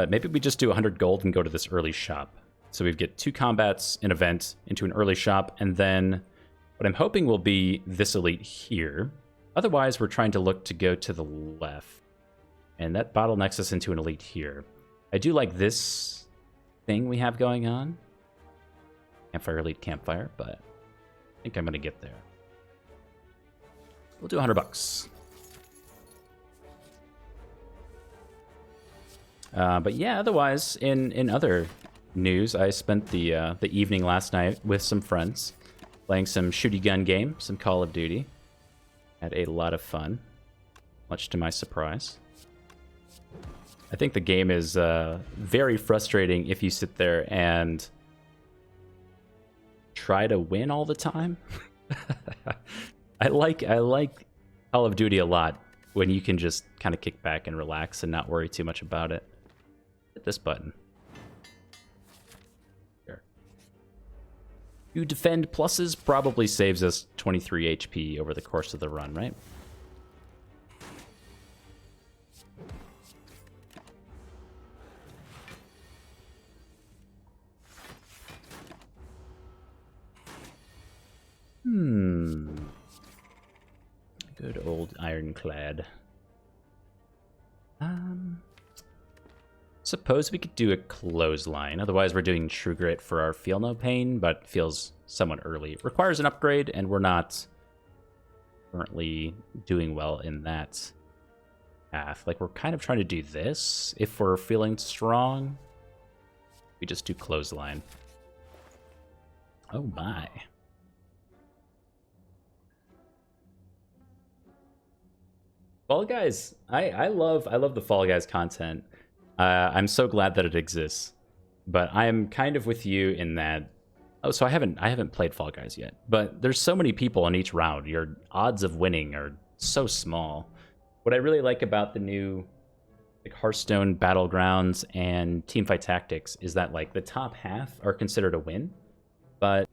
But maybe we just do 100 gold and go to this early shop. So we get 2 combats, an event, into an early shop, and then what I'm hoping will be this elite here. Otherwise, we're trying to look to go to the left. And that bottlenecks us into an elite here. I do like this thing we have going on. Campfire elite campfire, but I think I'm going to get there. We'll do $100. But yeah, otherwise, in other news, I spent the evening last night with some friends, playing some shooty gun game, some Call of Duty. Had a lot of fun, much to my surprise. I think the game is very frustrating if you sit there and try to win all the time. I like Call of Duty a lot when you can just kind of kick back and relax and not worry too much about it. Hit this button. Here. You defend pluses probably saves us 23 HP over the course of the run, right? Good old Ironclad. Suppose we could do a clothesline. Otherwise, we're doing True Grit for our Feel No Pain, but feels somewhat early. It requires an upgrade, and we're not currently doing well in that path. Like, we're kind of trying to do this. If we're feeling strong, we just do clothesline. Oh my. Fall Guys, I love the Fall Guys content. I'm so glad that it exists, but I am kind of with you in that. Oh, so I haven't played Fall Guys yet, but there's so many people in each round. Your odds of winning are so small. What I really like about the new like Hearthstone Battlegrounds and Teamfight Tactics is that like the top half are considered a win, but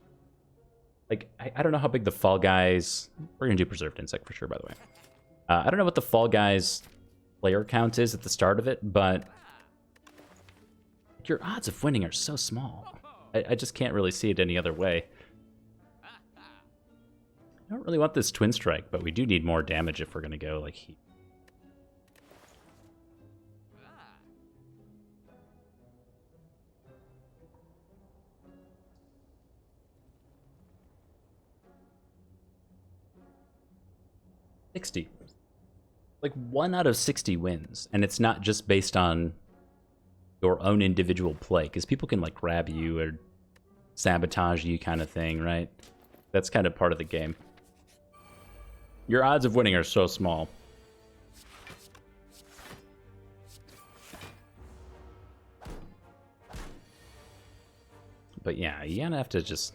like I don't know how big the Fall Guys. We're gonna do Preserved Insect for sure, by the way. I don't know what the Fall Guys player count is at the start of it, but your odds of winning are so small. I just can't really see it any other way. I don't really want this Twin Strike, but we do need more damage if we're going to go like he. Like 1 out of 60 wins, and it's not just based on your own individual play, because people can like grab you or sabotage you kind of thing, right? That's kind of part of the game. Your odds of winning are so small. But yeah, you're gonna have to just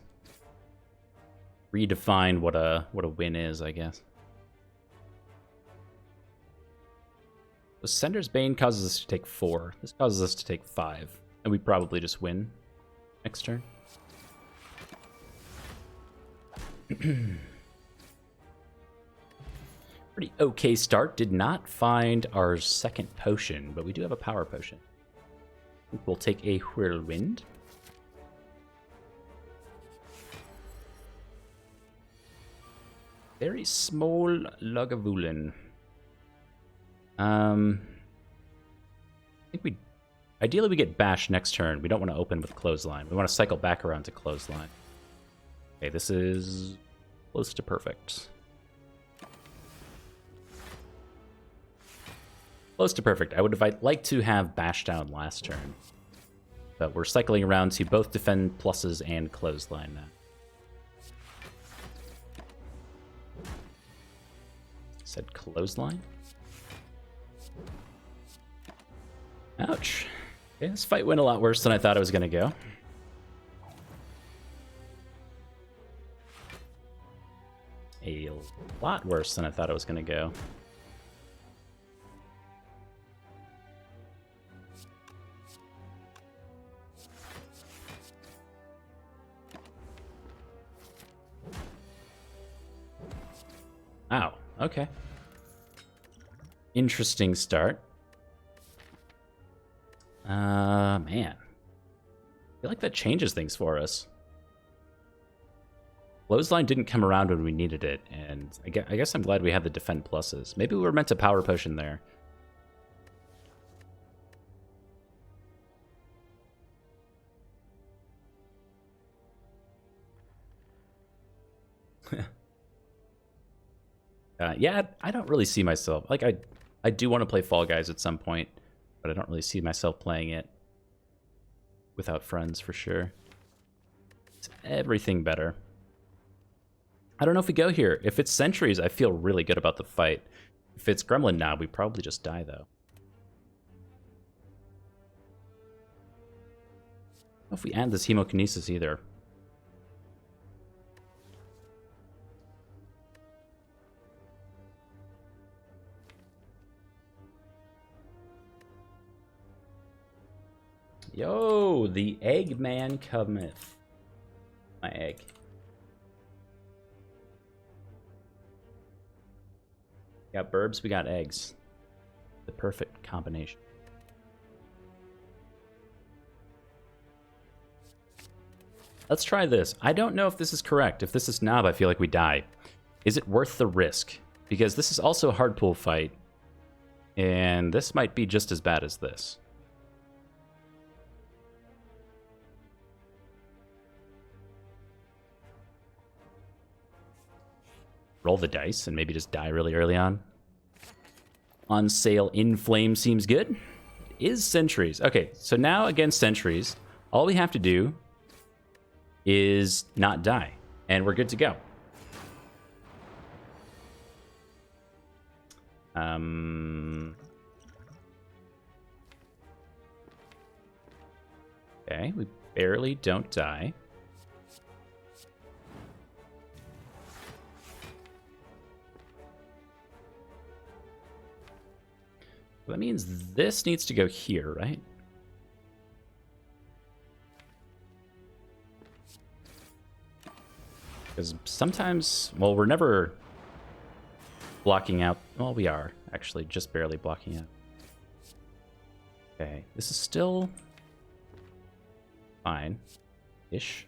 redefine what a win is, I guess. The Sender's Bane causes us to take 4. This causes us to take 5. And we probably just win next turn. Pretty okay start. Did not find our second potion, but we do have a power potion. I think we'll take a Whirlwind. Very small Lagavulin. I think ideally we get Bash next turn. We don't want to open with Clothesline. We want to cycle back around to Clothesline. Okay, this is close to perfect. Close to perfect. I would have liked to have Bash down last turn, but we're cycling around to both defend pluses and Clothesline now. Said Clothesline. Ouch. Okay, this fight went a lot worse than I thought it was going to go. A lot worse than I thought it was going to go. Wow, okay. Interesting start. Man. I feel like that changes things for us. Clothesline didn't come around when we needed it, and I guess I'm glad we had the defend pluses. Maybe we were meant to power potion there. Yeah, I don't really see myself... Like, I do want to play Fall Guys at some point, but I don't really see myself playing it without friends, for sure. It's everything better. I don't know if we go here. If it's Sentries, I feel really good about the fight. If it's Gremlin now, we probably just die, though. I don't know if we add this Hemokinesis either. Yo, the Eggman cometh. My egg. We got burbs, we got eggs. The perfect combination. Let's try this. I don't know if this is correct. If this is Knob, I feel like we die. Is it worth the risk? Because this is also a hard pool fight. And this might be just as bad as this. Roll the dice and maybe just die really early on. On sale in flame seems good. Is Sentries. Okay, so now against Sentries, all we have to do is not die. And we're good to go. Okay, we barely don't die. That means this needs to go here, right? Because sometimes, well, we're never blocking out. Well, we are actually just barely blocking out. Okay, this is still fine-ish.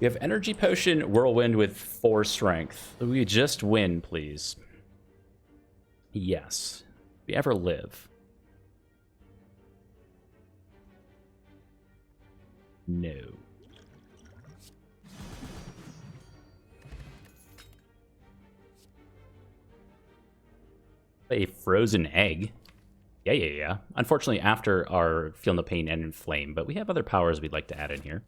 We have Energy Potion, Whirlwind with 4 strength. We just win, please. Yes. If we ever live. No. A frozen egg. Yeah. Unfortunately, after our Feel No Pain and Inflame, but we have other powers we'd like to add in here.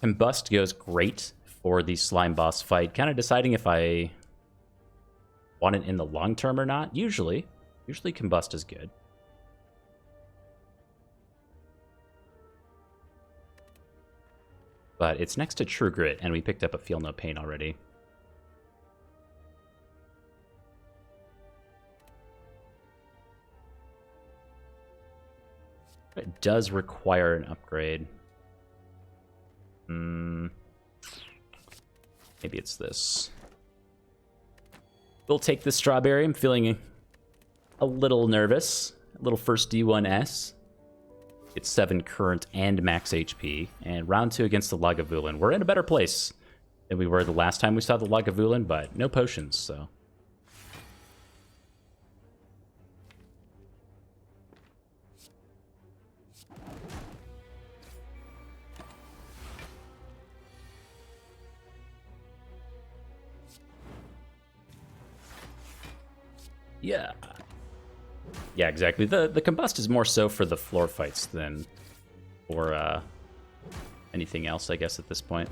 Combust goes great for the slime boss fight. Kind of deciding if I want it in the long term or not. Usually Combust is good. But it's next to True Grit, and we picked up a Feel No Pain already. It does require an upgrade. Maybe it's this. We'll take the strawberry. I'm feeling a little nervous. A little first D1S. It's 7 current and max HP. And round 2 against the Lagavulin. We're in a better place than we were the last time we saw the Lagavulin, but no potions, so. Yeah. Yeah, exactly. The Combust is more so for the floor fights than for anything else, I guess, at this point.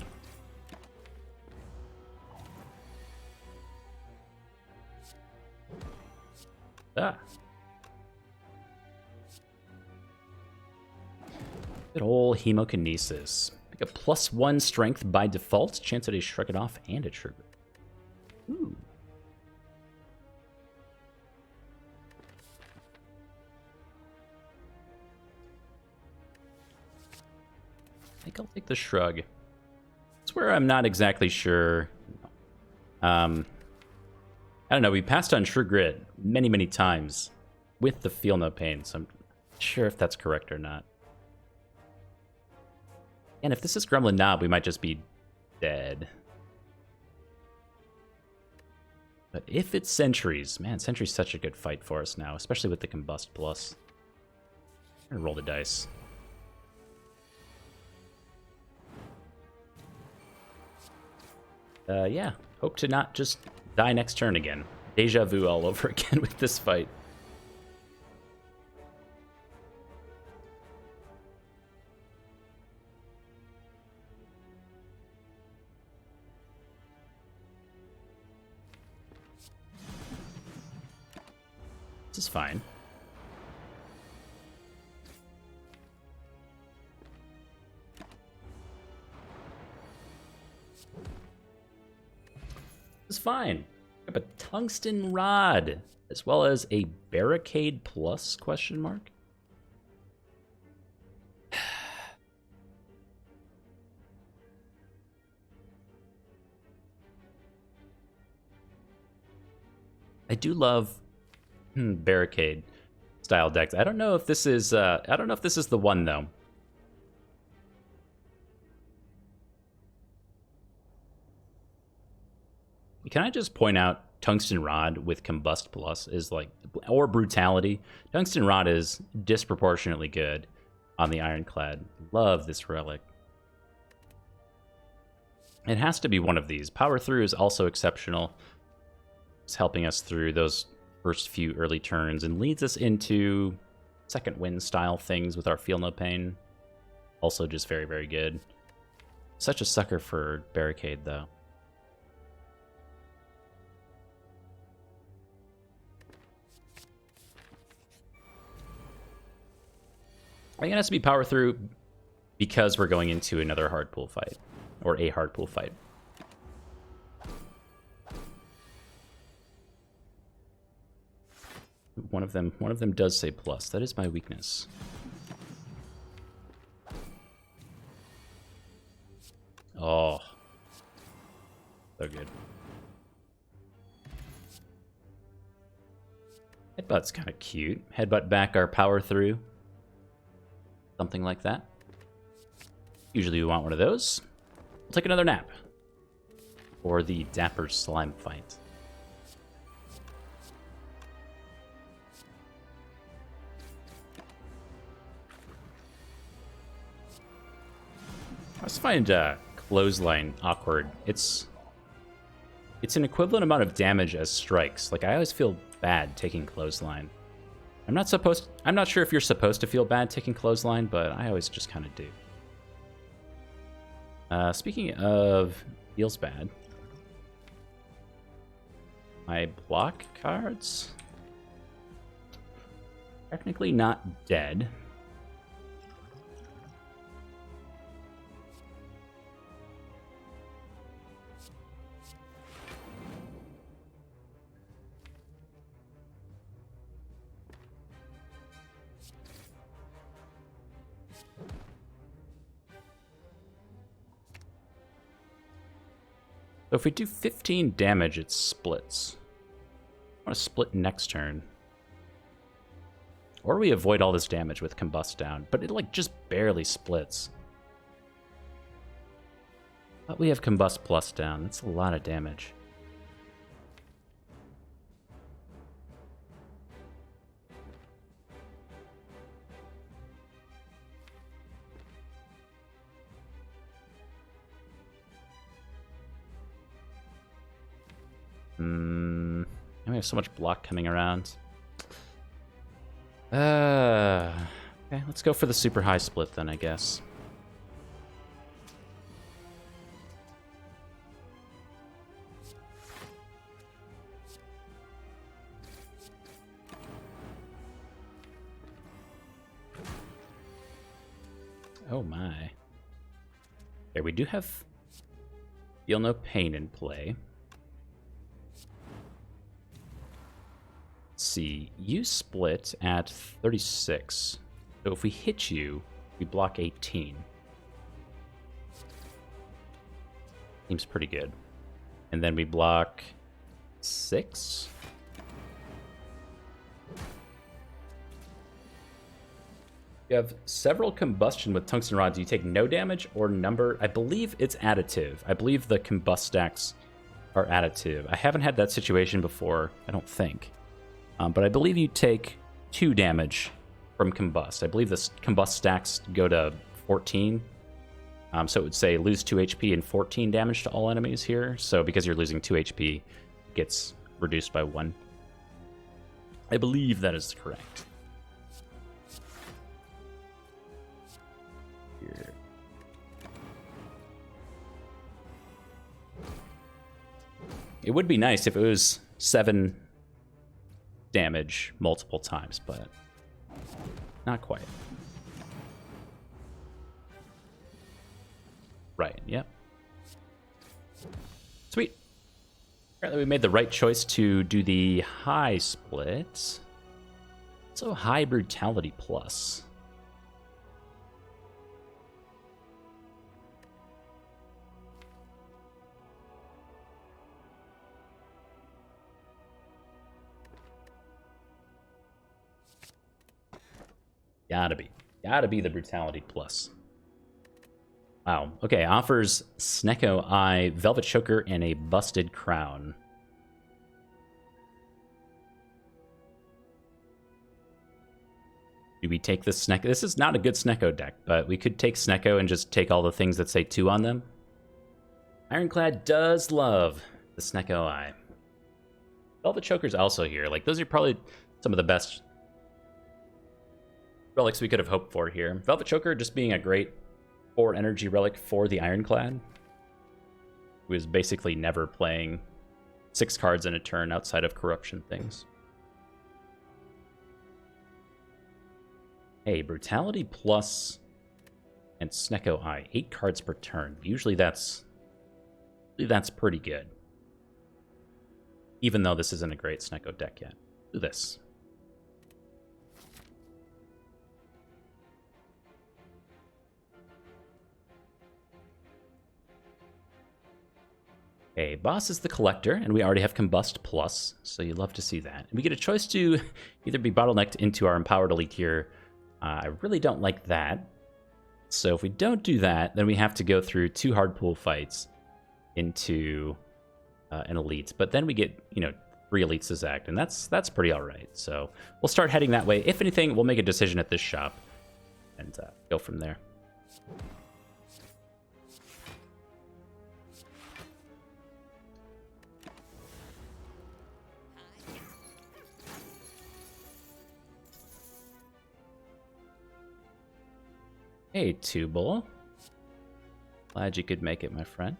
Ah. Good old Hemokinesis. Make a +1 strength by default. Chance that I shrug it off and a trigger. Ooh. I think I'll take the shrug. It's where I'm not exactly sure. I don't know. We passed on True Grit many, many times with the Feel No Pain, so I'm not sure if that's correct or not. And if this is Gremlin Knob, we might just be dead. But if it's Sentries, man, Sentry's such a good fight for us now, especially with the Combust Plus. I'm gonna roll the dice. Yeah, hope to not just die next turn again. Deja vu all over again with this fight. This is fine. This is fine. I have a Tungsten Rod, as well as a Barricade Plus, question mark? I do love Barricade style decks. I don't know if this is the one though. Can I just point out Tungsten Rod with Combust Plus is like, or Brutality. Tungsten Rod is disproportionately good on the Ironclad. Love this relic. It has to be one of these. Power Through is also exceptional. It's helping us through those first few early turns and leads us into second wind style things with our Feel No Pain. Also just very, very good. Such a sucker for Barricade though. I think it has to be Power Through because we're going into another hard pool fight, or a hard pool fight. One of them does say plus. That is my weakness. Oh, so good. Headbutt's kind of cute. Headbutt back our Power Through. Something like that. Usually we want one of those. We'll take another nap. Or the Dapper Slime fight. I just find Clothesline awkward. It's an equivalent amount of damage as strikes. Like, I always feel bad taking Clothesline. I'm not sure if you're supposed to feel bad taking Clothesline, but I always just kind of do. Speaking of feels bad, my block cards technically not dead. So if we do 15 damage, it splits. I want to split next turn. Or we avoid all this damage with Combust down, but it like just barely splits. But we have Combust Plus down. That's a lot of damage. And we have so much block coming around. Okay, let's go for the super high split then, I guess. Oh my. Okay, we do have Feel No Pain in play. See, you split at 36. So if we hit you, we block 18. Seems pretty good. And then we block 6. You have several combustion with tungsten rods. You take no damage or number. I believe it's additive. I believe the combust stacks are additive. I haven't had that situation before, I don't think. But I believe you take 2 damage from combust. I believe the combust stacks go to 14. So it would say lose 2 HP and 14 damage to all enemies here. So because you're losing 2 HP, it gets reduced by 1. I believe that is correct. Here. It would be nice if it was 7 damage multiple times, but not quite. Right, yep. Sweet. Apparently we made the right choice to do the high split. So high brutality plus. Gotta be the brutality plus. Wow. Okay, offers Snecko Eye, Velvet Choker, and a Busted Crown. Do we take this Snecko? This is not a good Snecko deck, but we could take Snecko and just take all the things that say 2 on them. Ironclad does love the Snecko Eye. Velvet Choker's also here. Like, those are probably some of the best relics we could have hoped for here. Velvet Choker just being a great 4 energy relic for the Ironclad, who is basically never playing 6 cards in a turn outside of corruption things. Hey, Brutality plus and Snecko Eye, 8 cards per turn. Usually that's pretty good. Even though this isn't a great Snecko deck yet. Do this. Okay, boss is the collector, and we already have Combust Plus, so you love to see that. And we get a choice to either be bottlenecked into our Empowered Elite here. I really don't like that. So if we don't do that, then we have to go through 2 hard pool fights into an Elite. But then we get, 3 Elites to Zact, and that's pretty alright. So we'll start heading that way. If anything, we'll make a decision at this shop and go from there. Hey, Tubal. Glad you could make it, my friend.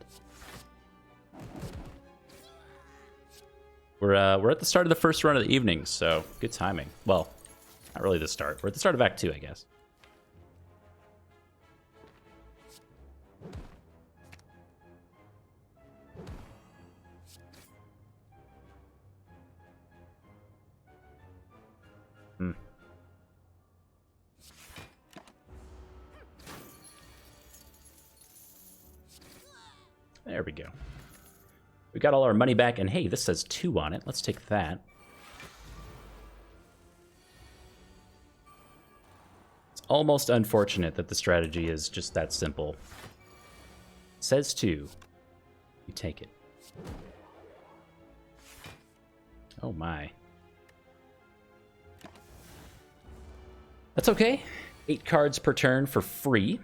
We're at the start of the first run of the evening, so good timing. Well, not really the start. We're at the start of Act 2, I guess. There we go. We got all our money back, and hey, this says 2 on it. Let's take that. It's almost unfortunate that the strategy is just that simple. It says 2. You take it. Oh my. That's okay. 8 cards per turn for free.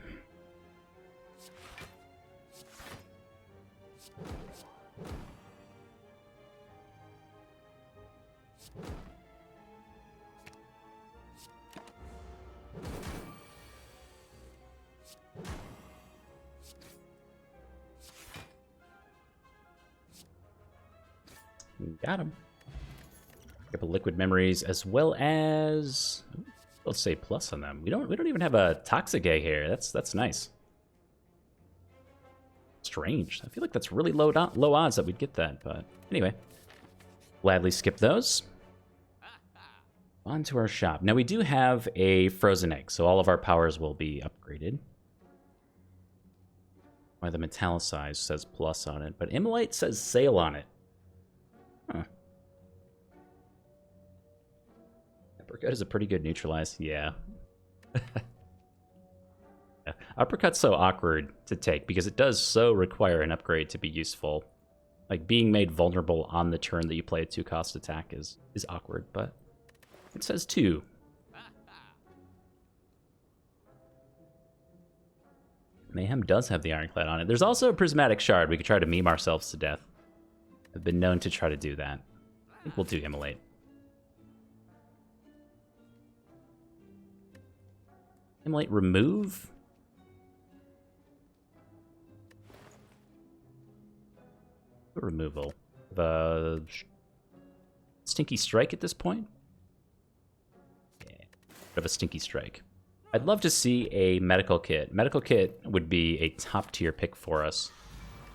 Got him. Get the liquid memories as well as, let's say plus on them. We don't even have a Toxicay here. That's nice. Strange. I feel like that's really low odds that we'd get that, but anyway, gladly skip those. On to our shop. Now we do have a frozen egg, so all of our powers will be upgraded. Why the Metallicize says plus on it, but Immolite says sale on it. Huh. Uppercut is a pretty good neutralize, yeah. Uppercut's so awkward to take because it does so require an upgrade to be useful. Like, being made vulnerable on the turn that you play a 2-cost attack is awkward, but it says 2. Mayhem does have the Ironclad on it. There's also a Prismatic Shard. We could try to meme ourselves to death. I've been known to try to do that. I think we'll do Immolate. Immolate remove? Removal. The Stinky Strike at this point? Yeah. Of a Stinky Strike. I'd love to see a medical kit. Medical kit would be a top tier pick for us,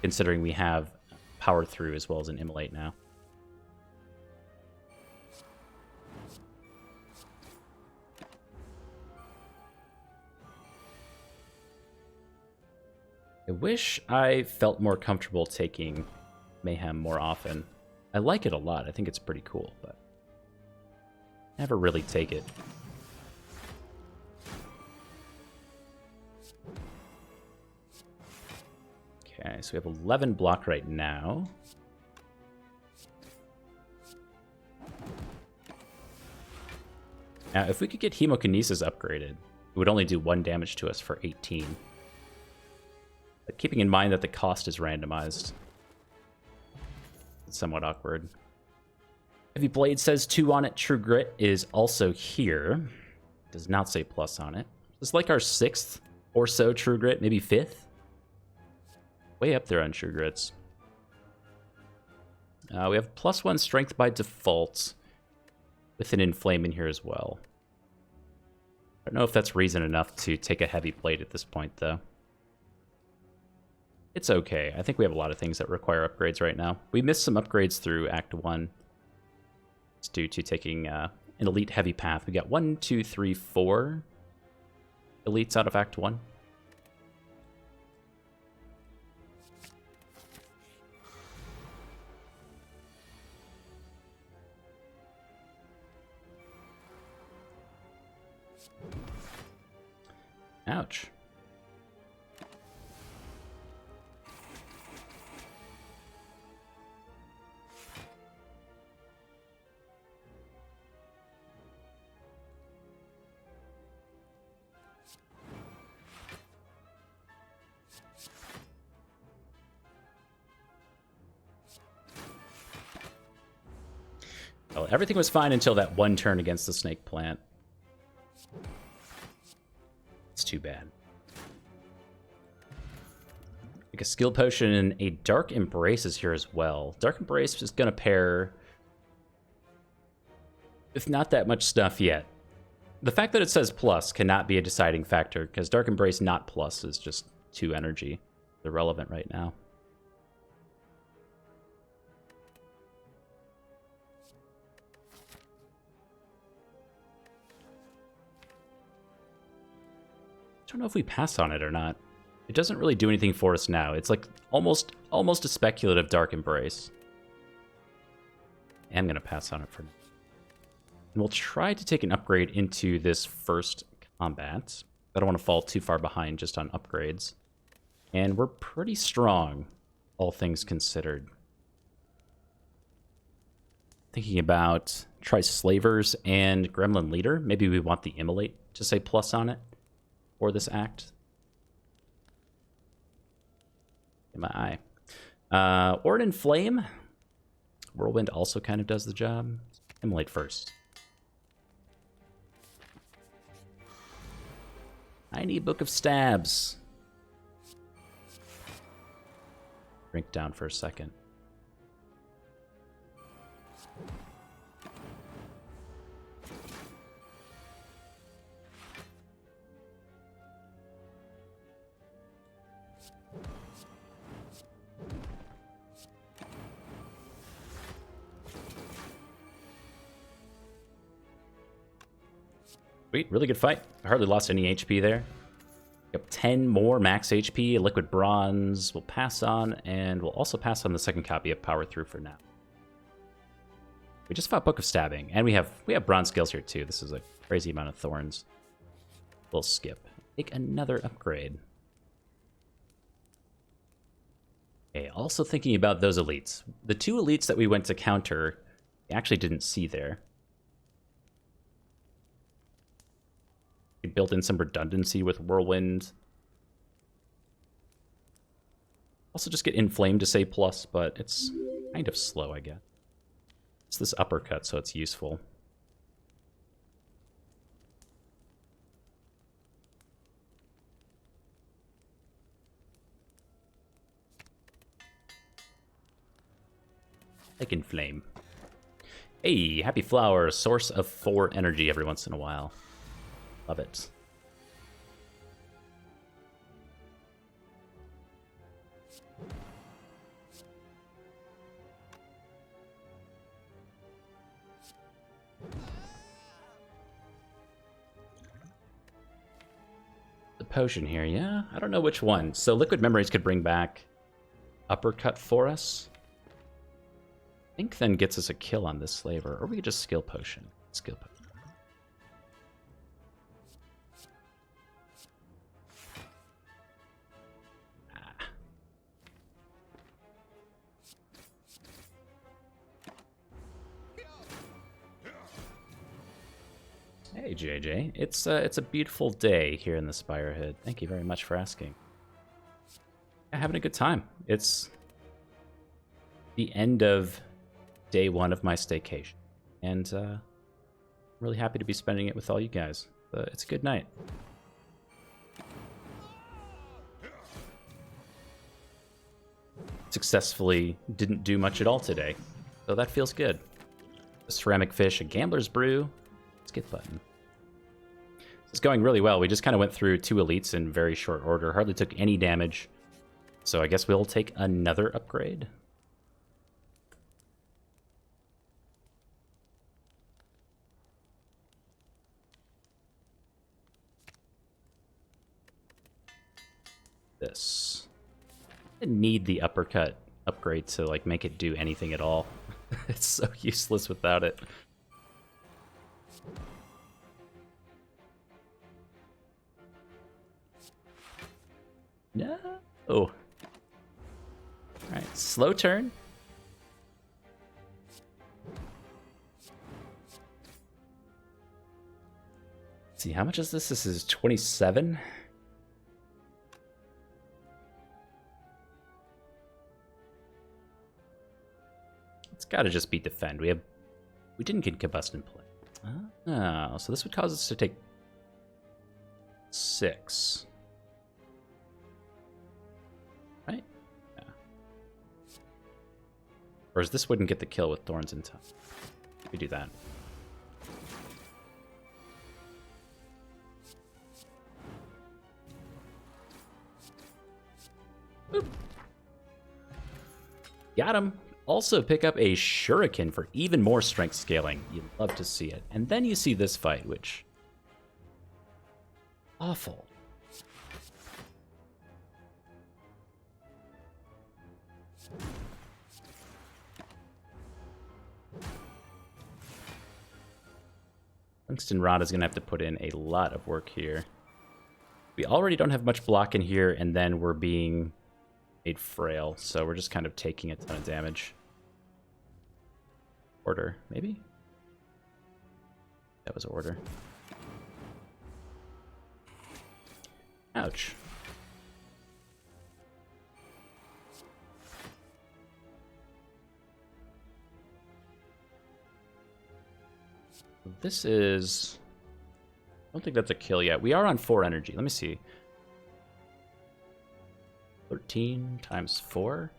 considering we have power through as well as an Immolate now. I wish I felt more comfortable taking Mayhem more often. I like it a lot. I think it's pretty cool, but never really take it. Okay, so we have 11 block right now. Now, if we could get Hemokinesis upgraded, it would only do 1 damage to us for 18. But keeping in mind that the cost is randomized, it's somewhat awkward. Heavy Blade says 2 on it. True Grit is also here. Does not say plus on it. It's like our 6th or so True Grit, maybe 5th. Way up there on True Grits. We have +1 strength by default with an Inflame in here as well. I don't know if that's reason enough to take a Heavy Blade at this point, though. It's okay. I think we have a lot of things that require upgrades right now. We missed some upgrades through Act 1. It's due to taking an Elite Heavy Path. We got 1, 2, 3, 4 Elites out of Act 1. Ouch. Well, everything was fine until that one turn against the Snake Plant. It's too bad. Like a skill potion and a Dark Embrace is here as well. Dark Embrace is going to pair with not that much stuff yet. The fact that it says plus cannot be a deciding factor, because Dark Embrace not plus is just 2 energy. Irrelevant right now. I don't know if we pass on it or not. It doesn't really do anything for us now. It's like almost a speculative Dark Embrace. I'm going to pass on it for now. And we'll try to take an upgrade into this first combat. I don't want to fall too far behind just on upgrades. And we're pretty strong, all things considered. Thinking about Tri-Slavers and Gremlin Leader. Maybe we want the Immolate to say plus on it for this act. In my eye. Orden Flame. Whirlwind also kind of does the job. Immolate first. I need Book of Stabs. Drink down for a second. Sweet, really good fight. I hardly lost any HP there. Got 10 more max HP, Liquid Bronze. We'll pass on, and we'll also pass on the second copy of Power Through for now. We just fought Book of Stabbing, and we have bronze skills here too. This is a crazy amount of thorns. We'll skip. take another upgrade. Okay, also thinking about those elites. The 2 elites that we went to counter, we actually didn't see there. We built in some redundancy with Whirlwind. Also just get Inflamed to say plus, but it's kind of slow, I guess. It's this uppercut, so it's useful. Like Inflame. Hey, Happy Flower, source of 4 energy every once in a while. Love it. The potion here, yeah? I don't know which one. So Liquid Memories could bring back Uppercut for us. I think then gets us a kill on this slaver, or we could just skill potion. Skill potion. Hey JJ, it's a beautiful day here in the Spire Hood. Thank you very much for asking. Yeah, having a good time. It's the end of day 1 of my staycation, and I'm really happy to be spending it with all you guys. It's a good night. Successfully didn't do much at all today, so that feels good. A ceramic fish, a gambler's brew. Skip button. It's going really well. We just kind of went through 2 elites in very short order. Hardly took any damage. So I guess we'll take another upgrade. This. I need the uppercut upgrade to like make it do anything at all. It's so useless without it. No. Oh. Alright, slow turn. Let's see, how much is this? This is 27. It's gotta just be defend. We didn't get combust in play. Oh, so this would cause us to take 6. Right? Yeah. Whereas this wouldn't get the kill with Thorns in time. We do that. Boop. Got him. Also pick up a Shuriken for even more strength scaling. You'd love to see it. And then you see this fight, which... awful. Tungsten Rod is going to have to put in a lot of work here. We already don't have much block in here, and then we're being made frail, so we're just kind of taking a ton of damage. Order, maybe? That was order. Ouch. This is... I don't think that's a kill yet. We are on 4 energy. Let me see. 13 times 4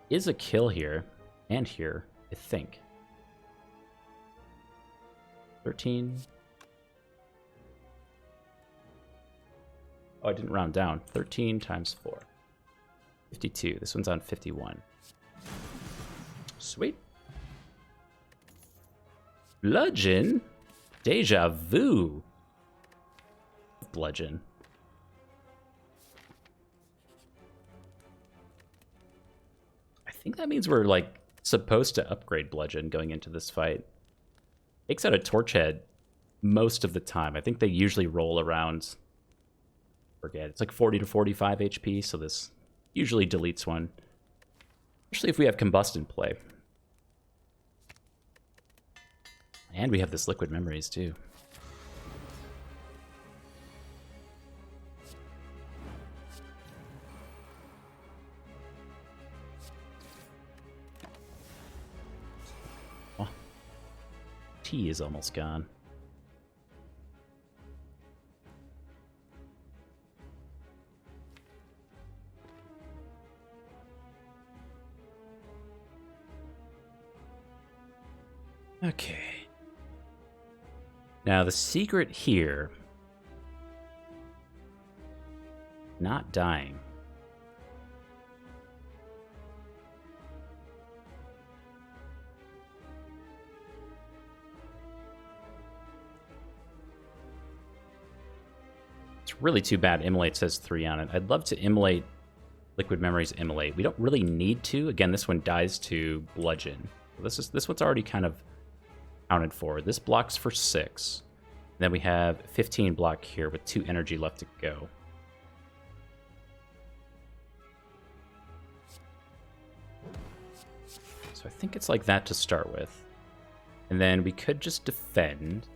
is a kill here and here, I think. 13. Oh, I didn't round down. 13 times 4. 52. This one's on 51. Sweet. Bludgeon? Deja vu. Bludgeon. I think that means we're like supposed to upgrade Bludgeon going into this fight. Takes out a Torch Head most of the time. I think they usually roll around, forget, it's like 40 to 45 HP, so this usually deletes one. Especially if we have Combust in play. And we have this Liquid Memories, too. Oh. Tea is almost gone. Okay. Now, the secret here... not dying. It's really too bad Immolate says 3 on it. I'd love to Immolate Liquid Memories Immolate. We don't really need to. Again, this one dies to Bludgeon. This one's already kind of accounted for. This blocks for 6. Then we have 15 block here with 2 energy left to go. So I think it's like that to start with. And then we could just defend.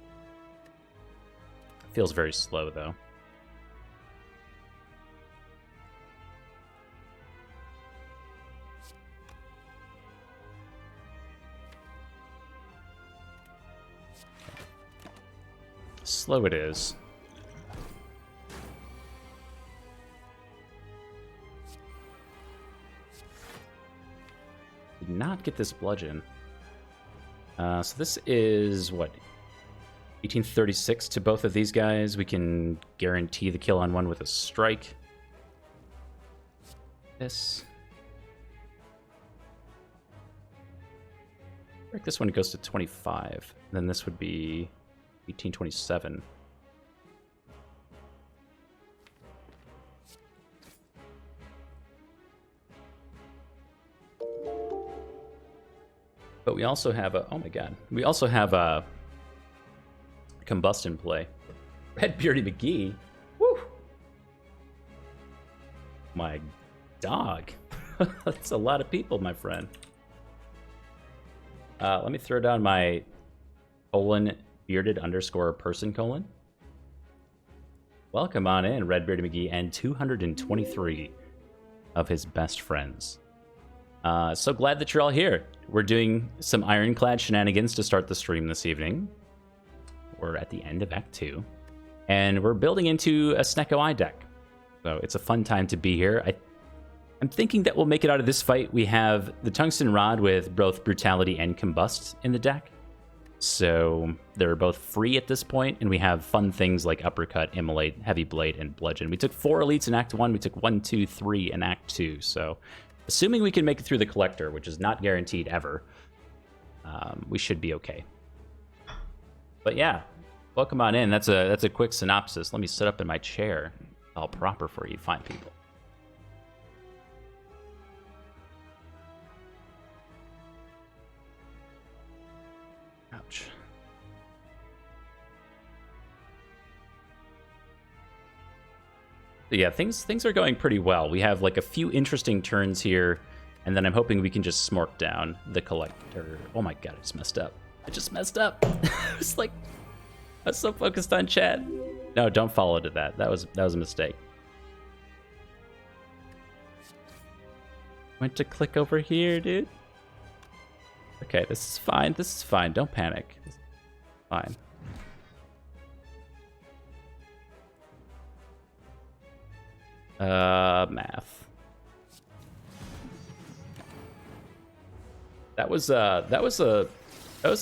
It feels very slow, though. Slow it is. Did not get this bludgeon. So this is what? 1836 to both of these guys. We can guarantee the kill on one with a strike. This. I think this one goes to 25. Then this would be 1827. But we also have a, oh my god, we also have a Combust play. Red Beardy McGee. Woo! My dog. That's a lot of people, my friend. Let me throw down my _bearded_person . Welcome on in, Red Beardy McGee, and 223 of his best friends. So glad that you're all here. We're doing some Ironclad shenanigans to start the stream this evening. We're at the end of Act 2. And we're building into a Snecko Eye deck. So it's a fun time to be here. I'm thinking that we'll make it out of this fight. We have the Tungsten Rod with both Brutality and Combust in the deck. So they're both free at this point, and we have fun things like Uppercut, Immolate, Heavy Blade, and Bludgeon. We took 4 elites in Act 1. We took 1, 2, 3 in Act 2. So assuming we can make it through the Collector, which is not guaranteed ever, we should be okay. But yeah, welcome on in. That's a quick synopsis. Let me sit up in my chair, all proper for you fine people. Ouch. Yeah, things are going pretty well. We have like a few interesting turns here, and then I'm hoping we can just smork down the Collector. Oh my god, I just messed up. I just messed up. I was like, I was so focused on chat. No, don't follow to that. That was a mistake. Went to click over here, dude. Okay, this is fine. This is fine. Don't panic. This is fine. Math. That was a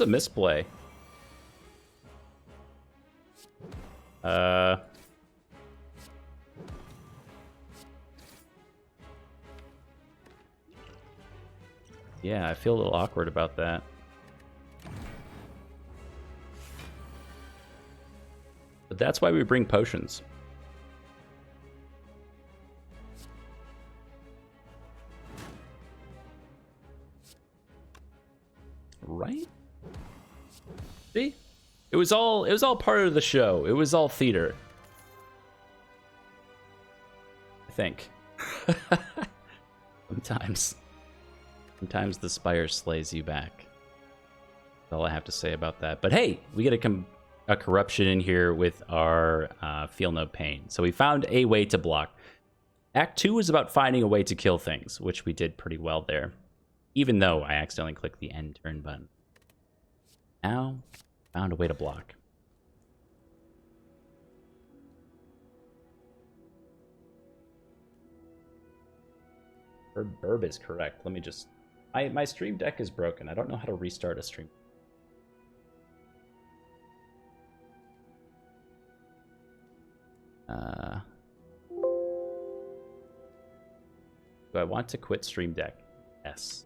misplay. Yeah, I feel a little awkward about that. But that's why we bring potions. Right? See? It was all part of the show. It was all theater. I think. Sometimes the Spire slays you back. That's all I have to say about that. But hey, we get a corruption in here with our Feel No Pain. So we found a way to block. Act 2 was about finding a way to kill things, which we did pretty well there. Even though I accidentally clicked the end turn button. Now, found a way to block. Burb is correct. Let me just... My stream deck is broken. I don't know how to restart a stream. Do I want to quit stream deck? Yes.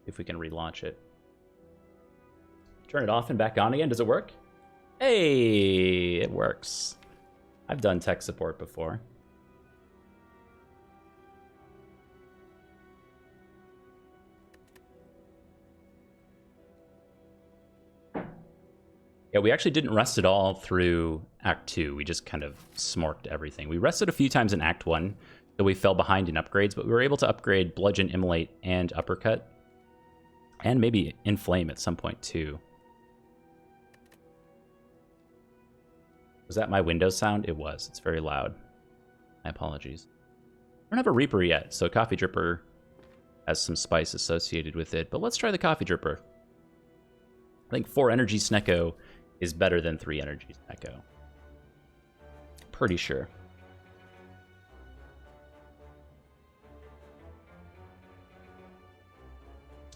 If we can relaunch it. Turn it off and back on again. Does it work? Hey, it works. I've done tech support before. Yeah, we actually didn't rest at all through Act 2. We just kind of smorked everything. We rested a few times in Act 1, so we fell behind in upgrades, but we were able to upgrade Bludgeon, Immolate, and Uppercut. And maybe Inflame at some point, too. Was that my Windows sound? It was. It's very loud. My apologies. I don't have a Reaper yet, so Coffee Dripper has some spice associated with it. But let's try the Coffee Dripper. I think 4 energy Snecko is better than 3 energy Snecko. Pretty sure.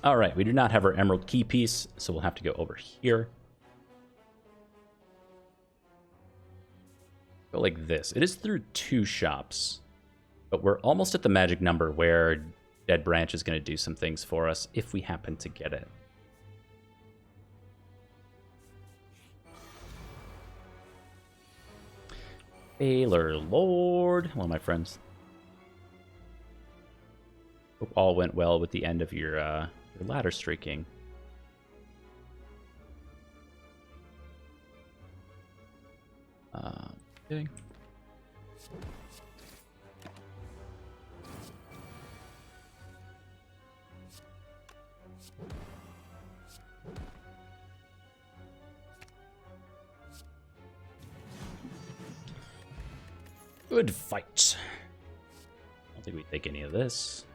All right, we do not have our Emerald Key piece, so we'll have to go over here. Go like this. It is through 2 shops, but we're almost at the magic number where Dead Branch is going to do some things for us if we happen to get it. Baylor Lord, one of my friends. Hope all went well with the end of your ladder streaking. Okay. Good fight. I don't think we take any of this.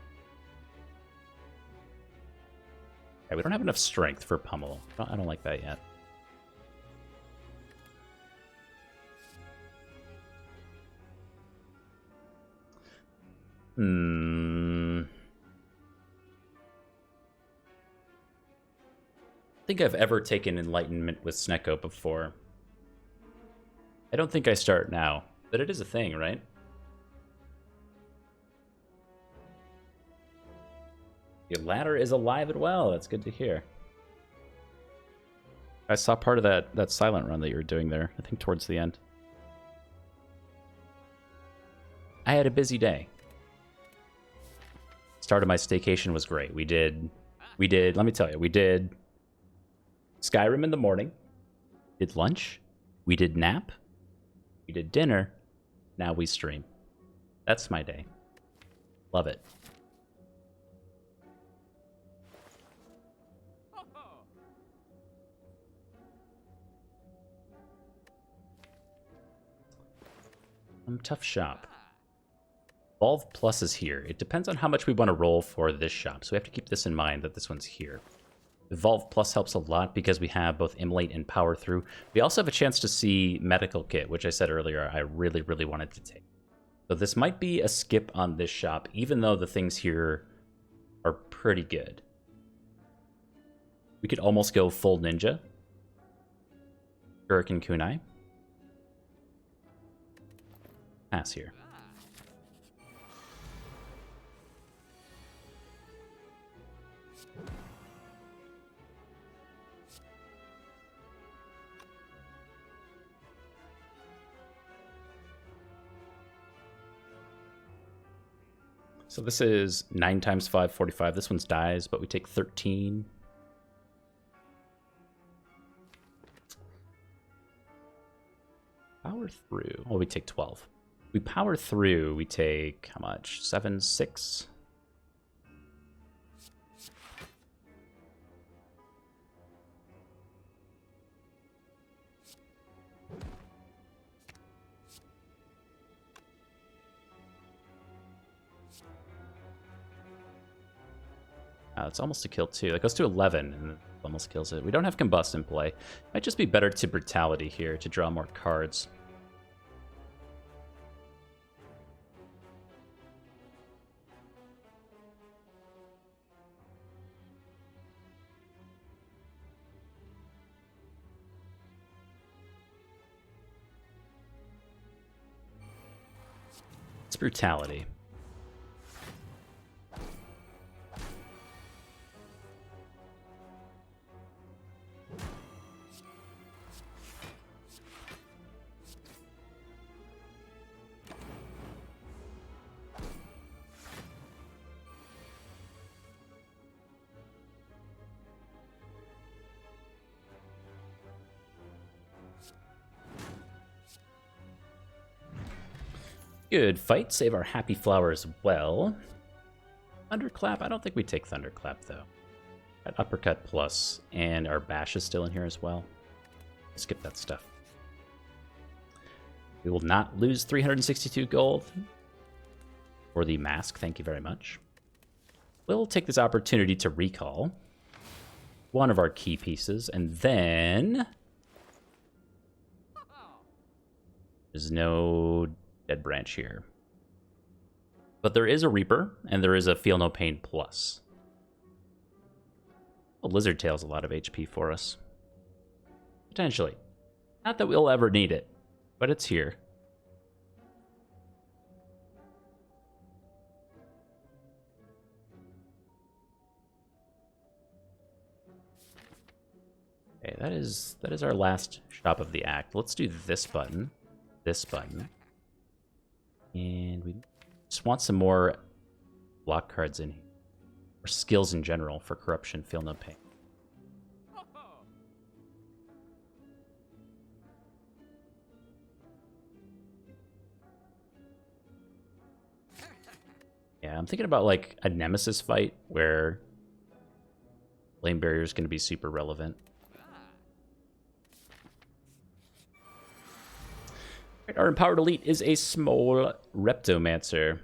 Okay, we don't have enough strength for Pummel. I don't like that yet. I think I've ever taken Enlightenment with Snecko before. I don't think I start now, but it is a thing, right? Your ladder is alive and well. That's good to hear. I saw part of that silent run that you were doing there, I think towards the end. I had a busy day. Start of my staycation was great. We did, let me tell you, we did Skyrim in the morning, did lunch, we did nap, we did dinner, now we stream. That's my day. Love it. Tough shop. Evolve Plus is here. It depends on how much we want to roll for this shop, so we have to keep this in mind that this one's here. Evolve Plus helps a lot because we have both Immolate and Power Through. We also have a chance to see Medical Kit, which I said earlier I really, really wanted to take. So this might be a skip on this shop, even though the things here are pretty good. We could almost go full ninja. Shuriken Kunai. Pass here. So this is 9 times 5, 45. This one's dies, but we take 13. Power through. Oh, we take 12. We power through, we take how much? 7, 6? It's almost a kill too. That goes to 11 and it almost kills it. We don't have Combust in play. Might just be better to Brutality here to draw more cards. It's Brutality. Good fight. Save our Happy Flower as well. Thunderclap? I don't think we take Thunderclap, though. That Uppercut Plus, and our Bash is still in here as well. Skip that stuff. We will not lose 362 gold for the mask. Thank you very much. We'll take this opportunity to recall one of our key pieces, and then there's no Dead Branch here. But there is a Reaper, and there is a Feel No Pain Plus. Well, Lizard Tail's a lot of HP for us. Potentially. Not that we'll ever need it, but it's here. Okay, that is our last shop of the act. Let's do this button, and we just want some more block cards in here, or skills in general for Corruption, Feel No Pain. Yeah, I'm thinking about like a Nemesis fight where Flame Barrier is going to be super relevant. Our Empowered Elite is a small Reptomancer.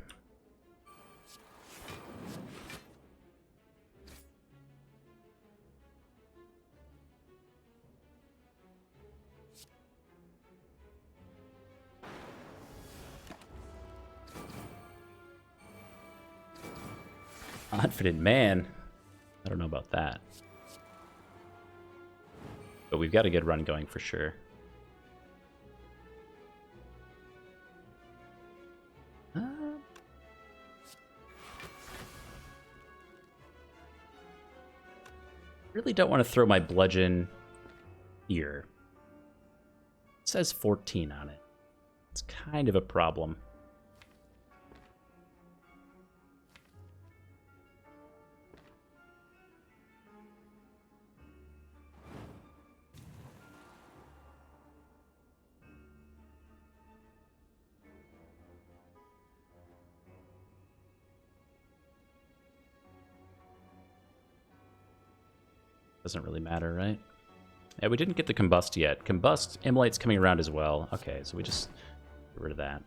Confident man. I don't know about that. But we've got a good run going for sure. Really don't want to throw my bludgeon here. It says 14 on it. It's kind of a problem. Doesn't really matter, right? Yeah, we didn't get the Combust yet. Combust, Immolate's coming around as well. Okay, so we just get rid of that.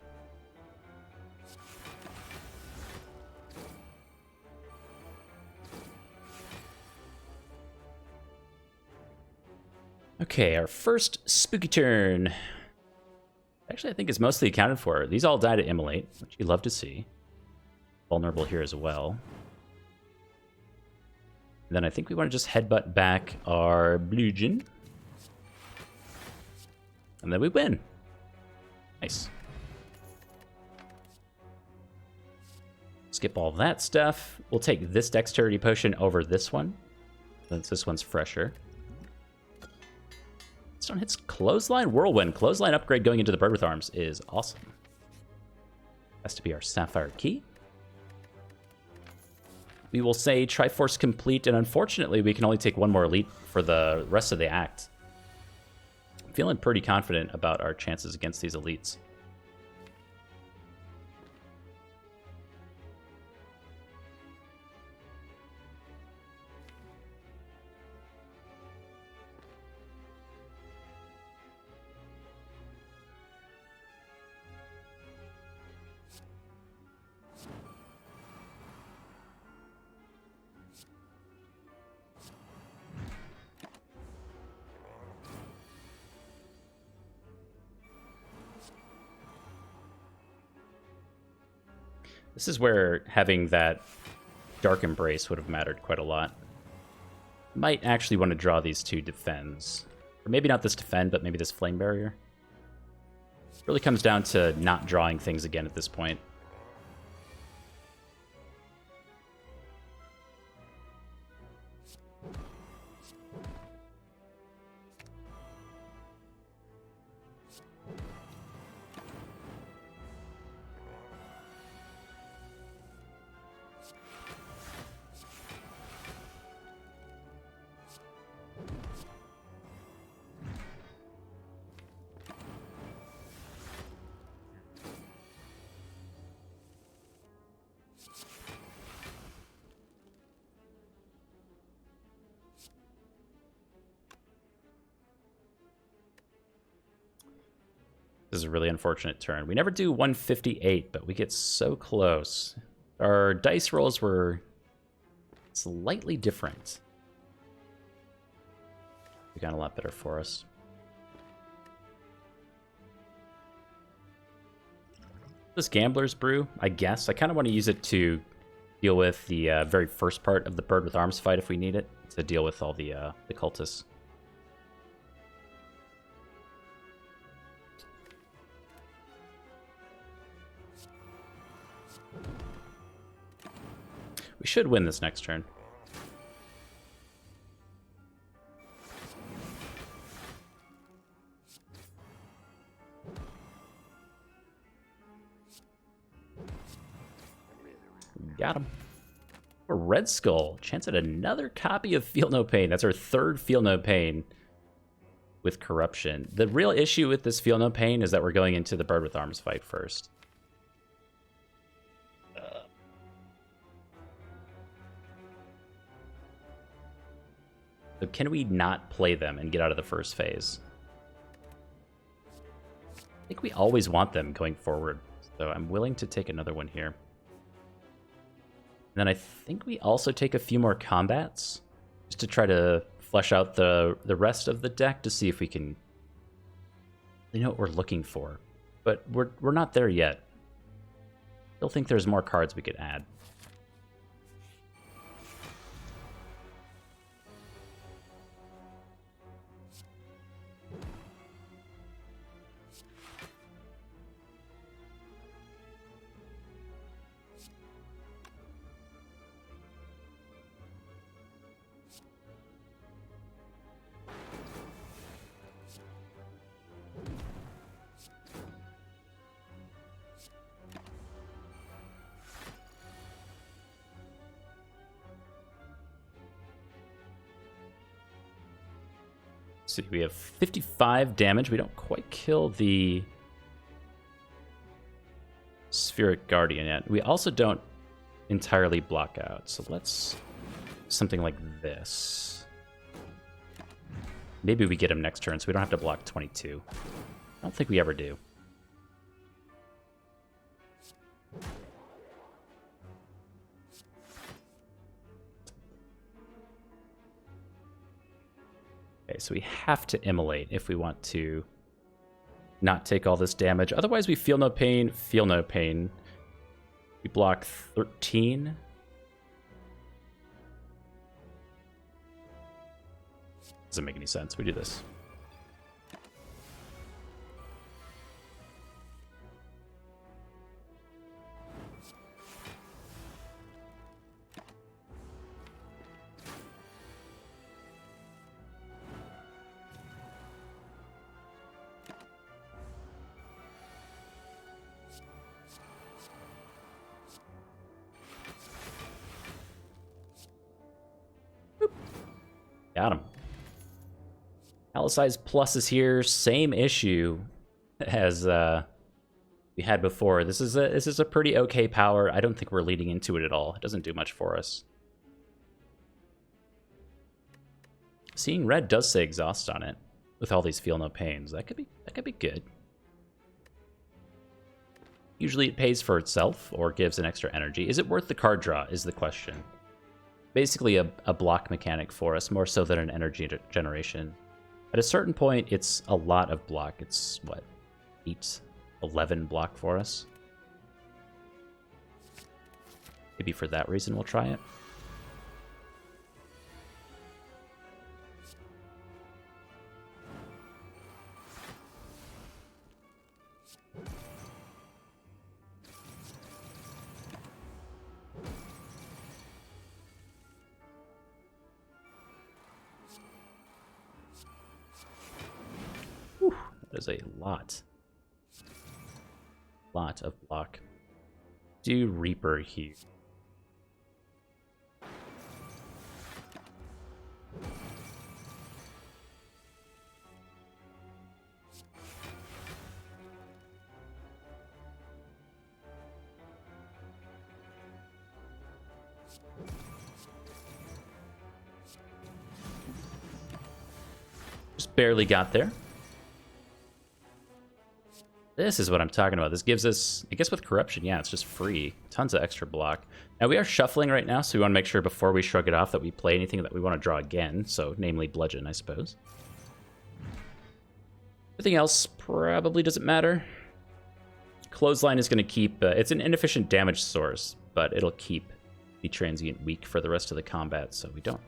Okay, our first spooky turn. Actually, I think it's mostly accounted for. These all die to Immolate, which you love to see. Vulnerable here as well. Then I think we want to just headbutt back our Bludgeon. And then we win. Nice. Skip all that stuff. We'll take this Dexterity Potion over this one, since this one's fresher. This one hits Clothesline Whirlwind. Clothesline upgrade going into the Bird with Arms is awesome. Has to be our Sapphire Key. we will say Triforce complete, and unfortunately we can only take one more elite for the rest of the act. I'm feeling pretty confident about our chances against these elites. This is where having that Dark Embrace would have mattered quite a lot. Might actually want to draw these two defends. Or maybe not this defend, but maybe this Flame Barrier. It really comes down to not drawing things again at this point. This is a really unfortunate turn. We never do 158, but we get so close. Our dice rolls were slightly different. They got a lot better for us. This Gambler's Brew, I guess. I kind of want to use it to deal with the very first part of the Bird with Arms fight if we need it, to deal with all the cultists. We should win this next turn. Got him. A Red Skull. Chance at another copy of Feel No Pain. That's our third Feel No Pain with Corruption. The real issue with this Feel No Pain is that we're going into the Bird with Arms fight first. So can we not play them and get out of the first phase? I think we always want them going forward, so I'm willing to take another one here. And then I think we also take a few more combats, just to try to flesh out the rest of the deck to see if we can, you know, what we're looking for. But we're not there yet. Still think there's more cards we could add. See, we have 55 damage. We don't quite kill the Spheric Guardian yet. We also don't entirely block out. So let's something like this. Maybe we get him next turn so we don't have to block 22. I don't think we ever do. Okay, so we have to immolate if we want to not take all this damage. Otherwise, we feel no pain, feel no pain. We block 13. Doesn't make any sense. We do this. Got him. Palisades Plus is here. Same issue as we had before. This is a pretty okay power. I don't think we're leading into it at all. It doesn't do much for us. Seeing red does say exhaust on it with all these feel no pains. That could be good. Usually it pays for itself or gives an extra energy. Is it worth the card draw is the question. Basically a block mechanic for us, more so than an energy generation. At a certain point, it's a lot of block. It's, what, 8, 11 block for us? Maybe for that reason we'll try it. That is a lot of block. Do Reaper here. Just barely got there. This is what I'm talking about. This gives us, I guess with Corruption, yeah, it's just free. Tons of extra block. Now we are shuffling right now, so we want to make sure before we shrug it off that we play anything that we want to draw again. So, namely Bludgeon, I suppose. Everything else probably doesn't matter. Clothesline is going to keep, it's an inefficient damage source, but it'll keep the Transient weak for the rest of the combat, so we don't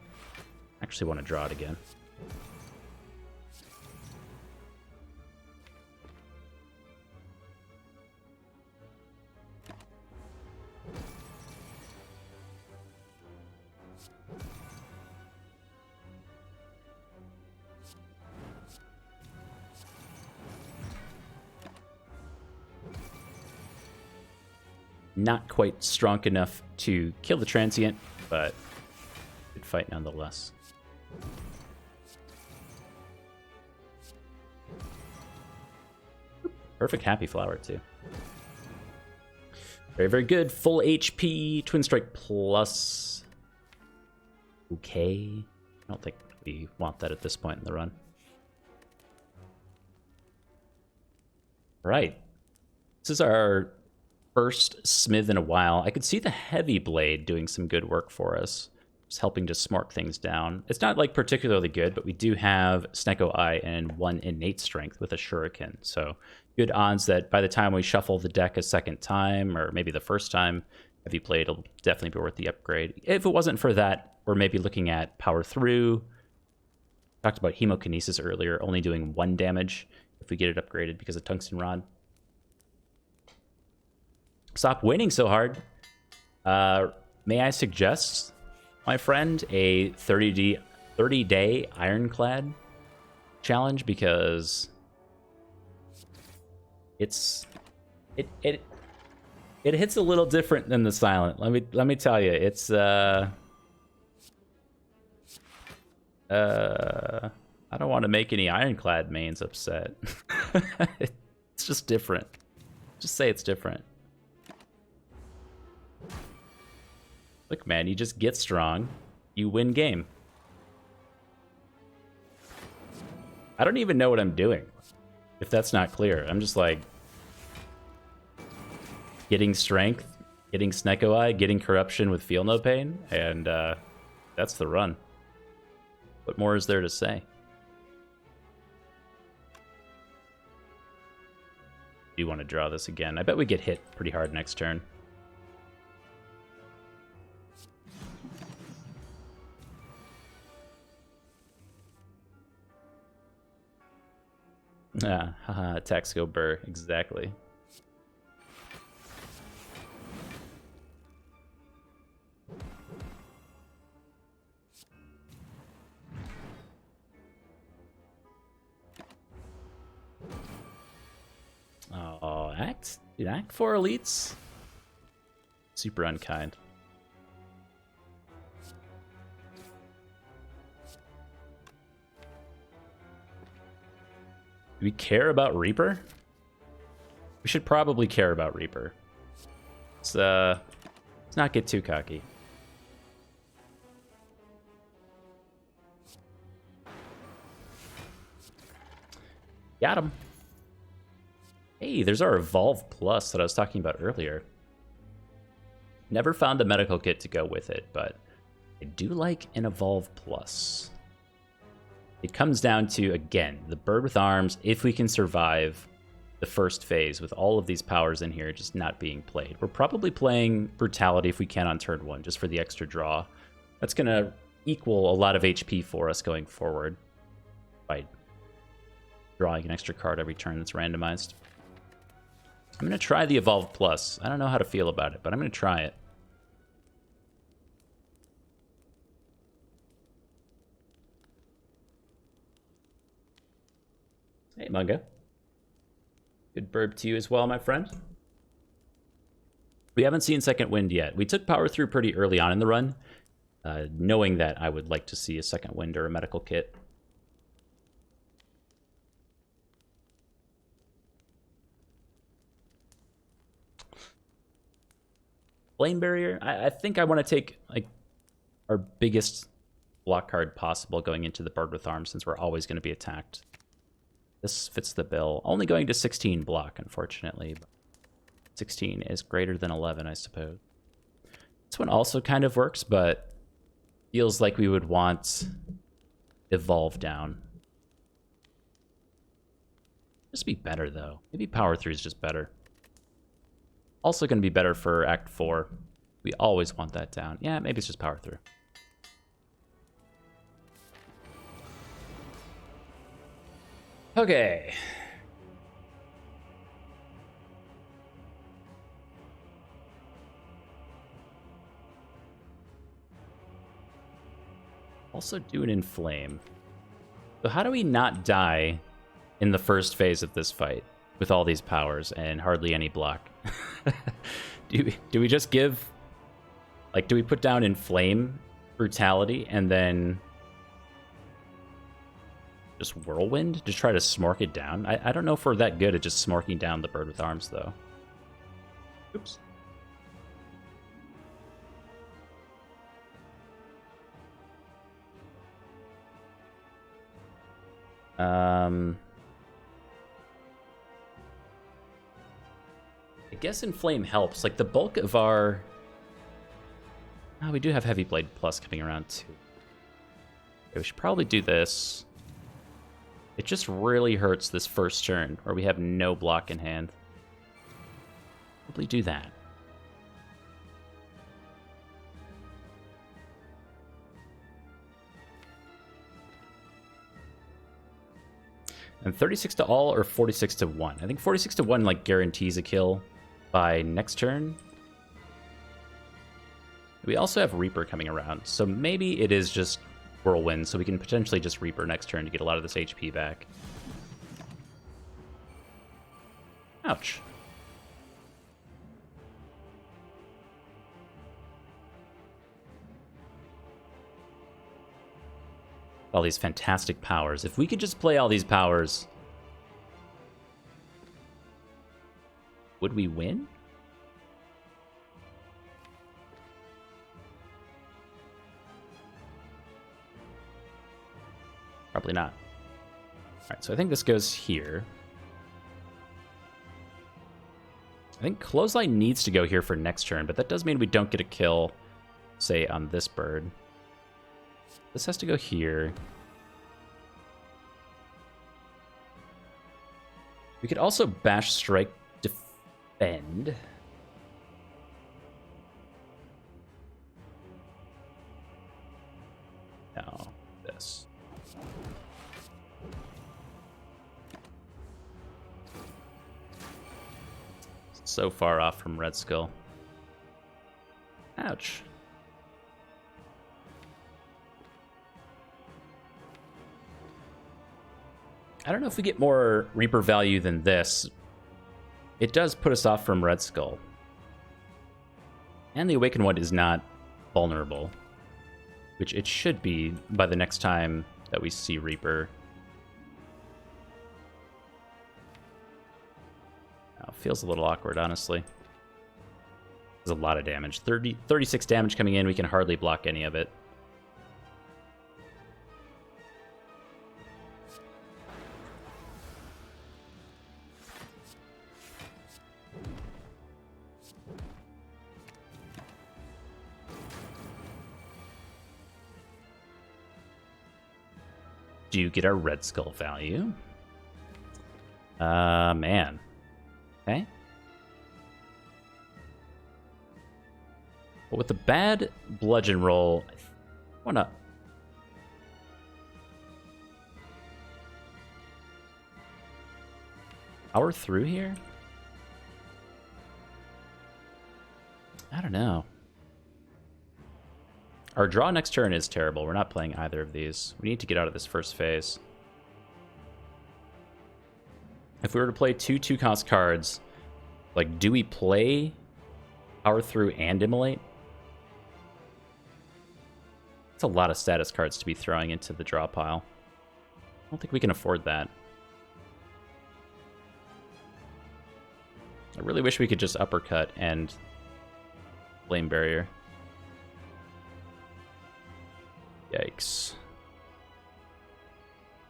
actually want to draw it again. Not quite strong enough to kill the Transient, but good fight nonetheless. Perfect Happy Flower, too. Very, very good. Full HP, Twin Strike Plus. Okay. I don't think we want that at this point in the run. Right. This is our first Smith in a while. I could see the Heavy Blade doing some good work for us. Just helping to smart things down. It's not like particularly good, but we do have Snecko Eye and 1 innate strength with a Shuriken. So good odds that by the time we shuffle the deck a second time, or maybe the first time, Heavy Blade will definitely be worth the upgrade. If it wasn't for that, we're maybe looking at Power Through. Talked about Hemokinesis earlier, only doing 1 damage if we get it upgraded because of Tungsten Rod. Stop winning so hard. May I suggest, my friend, a 30-day Ironclad challenge, because it hits a little different than the Silent. Let me tell you, it's I don't want to make any Ironclad mains upset. It's just different. Just say it's different. Look, man, you just get strong, you win game. I don't even know what I'm doing, if that's not clear. I'm just like getting strength, getting Snecko Eye, getting Corruption with Feel No Pain, and that's the run. What more is there to say? Do you want to draw this again? I bet we get hit pretty hard next turn. Ah, haha, Taxico Burr, exactly. Oh, Act 4 elites? Super unkind. we care about Reaper? We should probably care about Reaper. Let's not get too cocky. Got him. Hey, there's our Evolve Plus that I was talking about earlier. Never found a medical kit to go with it, but I do like an Evolve Plus. It comes down to, again, the bird with arms, if we can survive the first phase with all of these powers in here just not being played. We're probably playing Brutality if we can on turn 1, just for the extra draw. That's going to equal a lot of HP for us going forward by drawing an extra card every turn that's randomized. I'm going to try the Evolve Plus. I don't know how to feel about it, but I'm going to try it. Hey, Munga. Good burp to you as well, my friend. We haven't seen Second Wind yet. We took Power Through pretty early on in the run, knowing that I would like to see a Second Wind or a medical kit. Flame Barrier, I think I want to take like our biggest block card possible going into the Bird with Arms, since we're always going to be attacked. This fits the bill. Only going to 16 block, unfortunately. 16 is greater than 11, I suppose. This one also kind of works, but feels like we would want Evolve down. Just be better, though. Maybe Power 3 is just better. Also going to be better for Act 4. We always want that down. Yeah, maybe it's just Power Through. Okay. Also do an Inflame. So how do we not die in the first phase of this fight with all these powers and hardly any block? do we just give, like, do we put down Inflame, Brutality, and then just Whirlwind to try to smork it down? I don't know if we're that good at just smorking down the Bird with Arms, though. Oops. I guess Inflame helps. Like, the bulk of our... Oh, we do have Heavy Blade Plus coming around, too. Okay, we should probably do this. It just really hurts this first turn, where we have no block in hand. Probably do that. And 36 to all or 46 to 1? I think 46 to 1 like guarantees a kill by next turn. We also have Reaper coming around, so maybe it is just Whirlwind, so we can potentially just Reaper next turn to get a lot of this HP back. Ouch. All these fantastic powers. If we could just play all these powers, would we win? Probably not. All right, so I think this goes here. I think Clothesline needs to go here for next turn, but that does mean we don't get a kill, say, on this bird. This has to go here. We could also Bash, Strike, Defend. No, this. So far off from Red Skull. Ouch. I don't know if we get more Reaper value than this. It does put us off from Red Skull. And the Awakened One is not vulnerable, which it should be by the next time that we see Reaper. feels a little awkward, honestly. There's a lot of damage. 36 damage coming in. We can hardly block any of it. Do get our red skull value. Man. Okay. But with the bad bludgeon roll, I wanna... power through here? I don't know. Our draw next turn is terrible. We're not playing either of these. We need to get out of this first phase. If we were to play two 2-cost cards, like, do we play power through and immolate? That's a lot of status cards to be throwing into the draw pile. I don't think we can afford that. I really wish we could just uppercut and flame barrier. Yikes.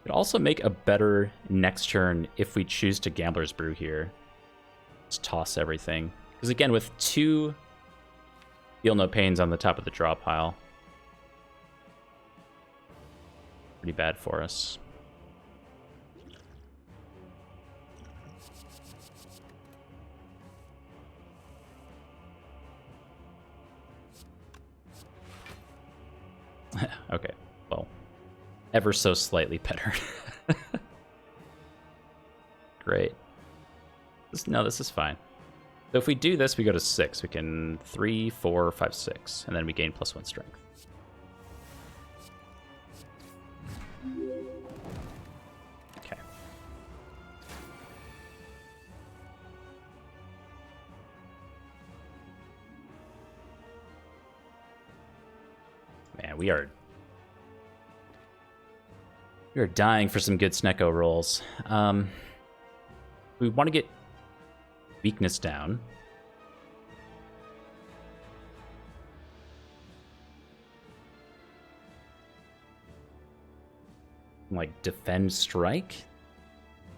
It'd also make a better next turn if we choose to Gambler's Brew here. Just toss everything. Because again, with 2 Feel No Pains on the top of the draw pile, pretty bad for us. Okay, well, ever so slightly better. Great. No, this is fine. So if we do this, we go to 6. We can 3, 4, 5, 6, and then we gain +1 strength. Okay. Man, we are dying for some good Snecko rolls. We want to get weakness down. Like, defend strike?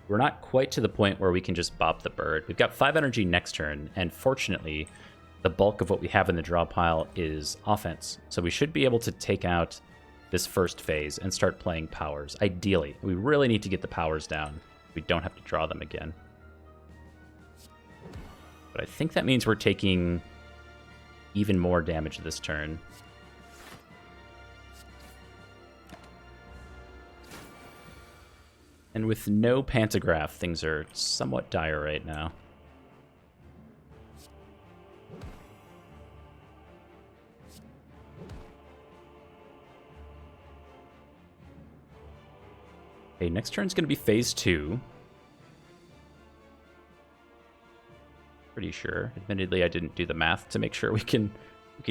We're not quite to the point where we can just bop the bird. We've got 5 energy next turn, and fortunately, the bulk of what we have in the draw pile is offense. So we should be able to take out this first phase and start playing powers. Ideally, we really need to get the powers down. We don't have to draw them again. But I think that means we're taking even more damage this turn. And with no pantograph, things are somewhat dire right now. Okay, next turn's going to be phase 2. Pretty sure. Admittedly, I didn't do the math to make sure we can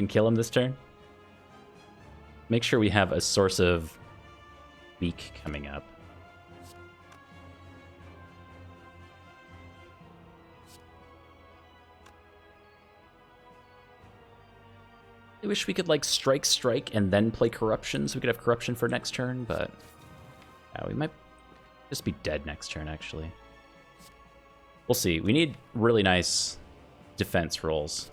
kill him this turn. Make sure we have a source of weak coming up. I wish we could, like, strike, and then play corruption, so we could have corruption for next turn, but yeah, we might just be dead next turn, actually. We'll see. We need really nice defense rolls.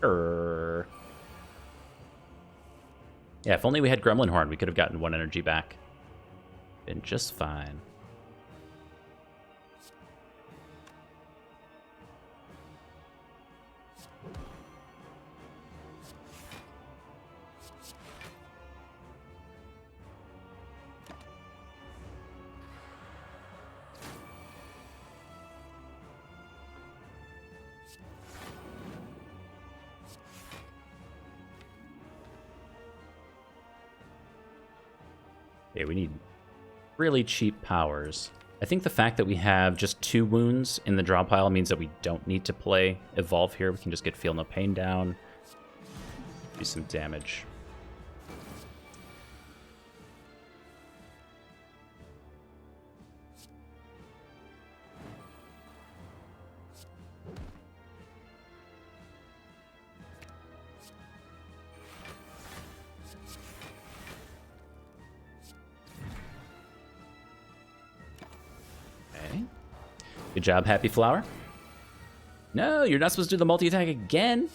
Yeah, if only we had Gremlin Horn, we could have gotten 1 energy back. Been just fine. Okay, we need really cheap powers. I think the fact that we have just 2 wounds in the draw pile means that we don't need to play Evolve here. We can just get Feel No Pain down, do some damage. job, Happy Flower. No, you're not supposed to do the multi-attack again.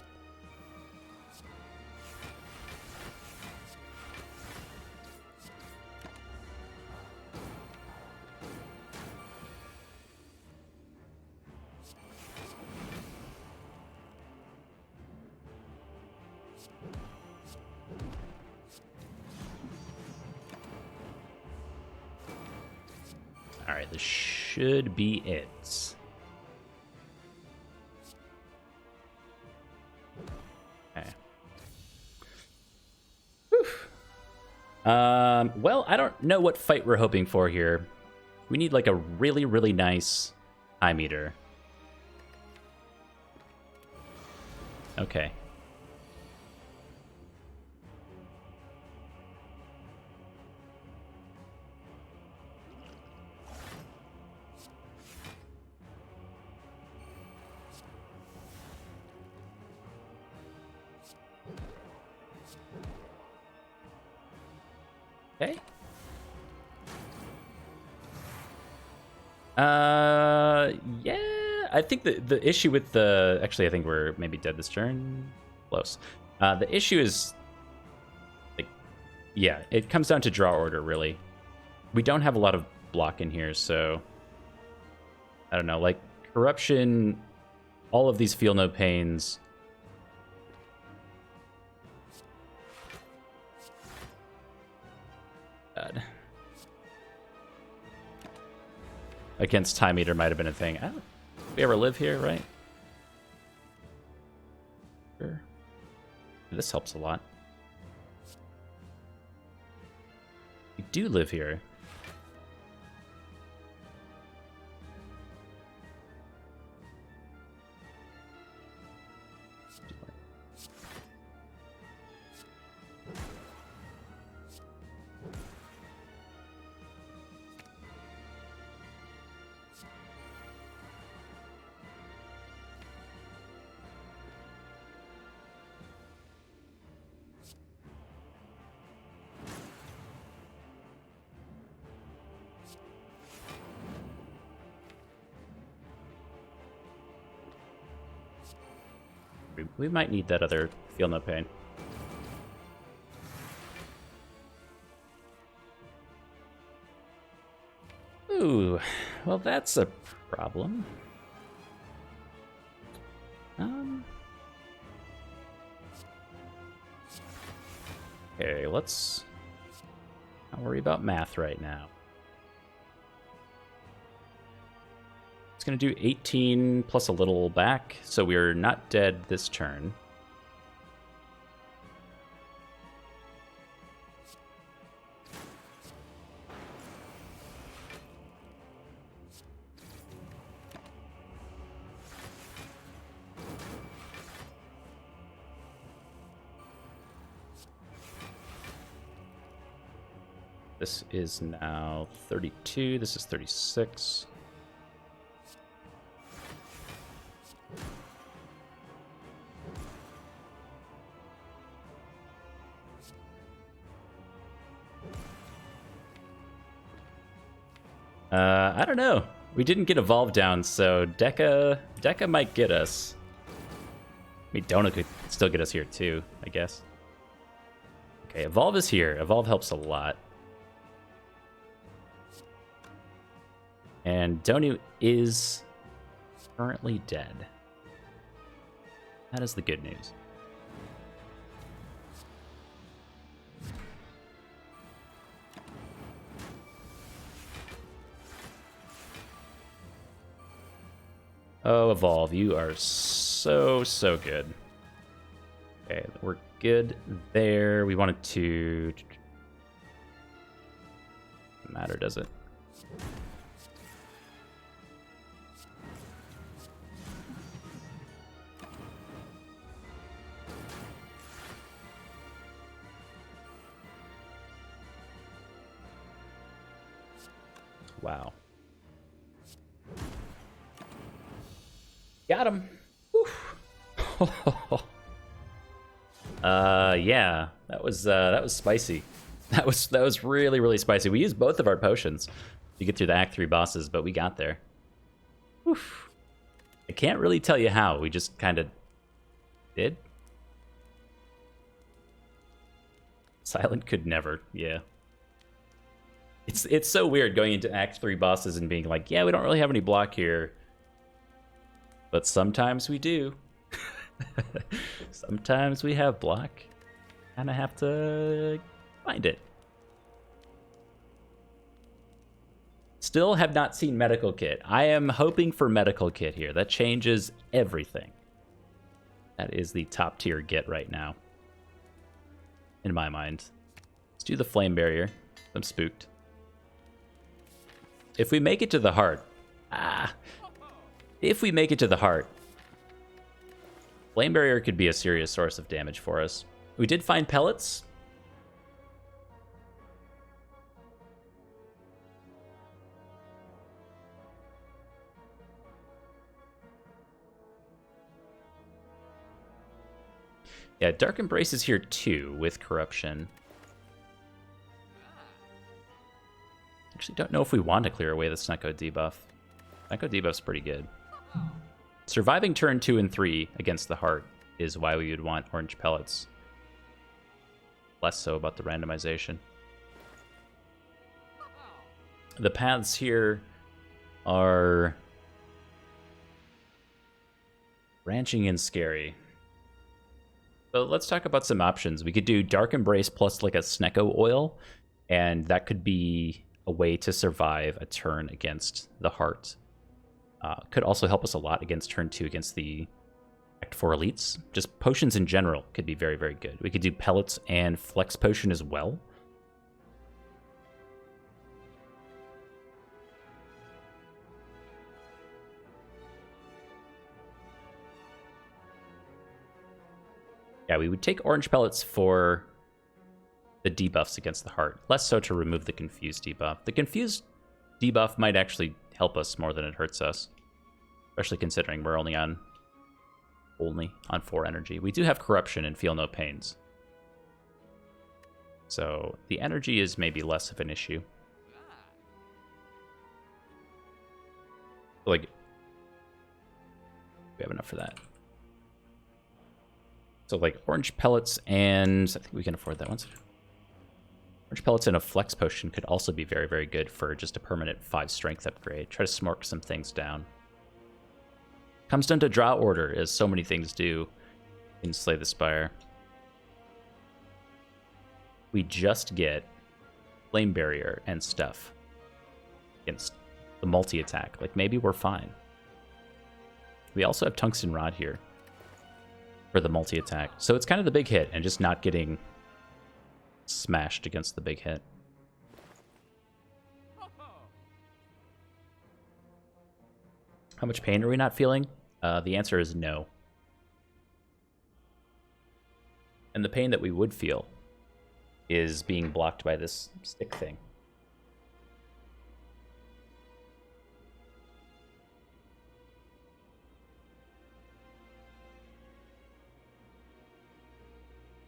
All right, this should be it. Okay. Whew. Well, I don't know what fight we're hoping for here. We need like a really, really nice eye meter. Okay. Okay. Yeah, I think the issue with the... Actually, I think we're maybe dead this turn. Close. The issue is... like, yeah, it comes down to draw order, really. We don't have a lot of block in here, so... I don't know, like, Corruption, all of these Feel No Pains... God. Against Time Eater might have been a thing. I don't, we ever live here, right? Sure. This helps a lot. We do live here. We might need that other Feel No Pain. Ooh, well that's a problem. Okay, let's not worry about math right now. It's going to do 18 plus a little back, so we're not dead this turn. This is now 32, this is 36. I don't know. We didn't get Evolve down, so Deca might get us. I mean, Dona could still get us here too, I guess. Okay, Evolve is here. Evolve helps a lot. And Donu is currently dead. That is the good news. Oh, Evolve, you are so good. Okay, we're good there. We wanted to... Doesn't matter, does it? Wow. Got him. Yeah, that was spicy. That was really spicy. We used both of our potions to get through the Act 3 bosses, but we got there. Oof. I can't really tell you how. We just kind of did. Silent could never. Yeah. It's so weird going into Act 3 bosses and being like, yeah, we don't really have any block here. But sometimes we do. Sometimes we have block. And I have to find it. Still have not seen Medical Kit. I am hoping for Medical Kit here. That changes everything. That is the top tier get right now. In my mind. Let's do the Flame Barrier. I'm spooked. If we make it to the heart. If we make it to the heart. Flame Barrier could be a serious source of damage for us. We did find pellets. Yeah, Dark Embrace is here too, with Corruption. Actually, don't know if we want to clear away the Snecko debuff. Snecko debuff's pretty good. Surviving turn 2 and 3 against the heart is why we would want orange pellets. Less so about the randomization. The paths here are branching and scary. So let's talk about some options. We could do Dark Embrace plus like a Snecko oil, and that could be a way to survive a turn against the heart. Could also help us a lot against turn 2 against the Act 4 elites. Just potions in general could be very, very good. We could do pellets and flex potion as well. Yeah, we would take orange pellets for the debuffs against the heart. Less so to remove the confused debuff. The confused debuff might actually help us more than it hurts us. Especially considering we're only on 4 energy. We do have corruption and feel no pains. So the energy is maybe less of an issue. Like, we have enough for that. So like orange pellets and I think we can afford that one. Orange pellets and a flex potion could also be very, very good for just a permanent 5 strength upgrade. Try to smork some things down. Comes down to draw order, as so many things do in Slay the Spire. We just get Flame Barrier and stuff against the multi-attack. Like, maybe we're fine. We also have Tungsten Rod here for the multi-attack. So it's kind of the big hit and just not getting smashed against the big hit. How much pain are we not feeling? The answer is no. And the pain that we would feel is being blocked by this stick thing.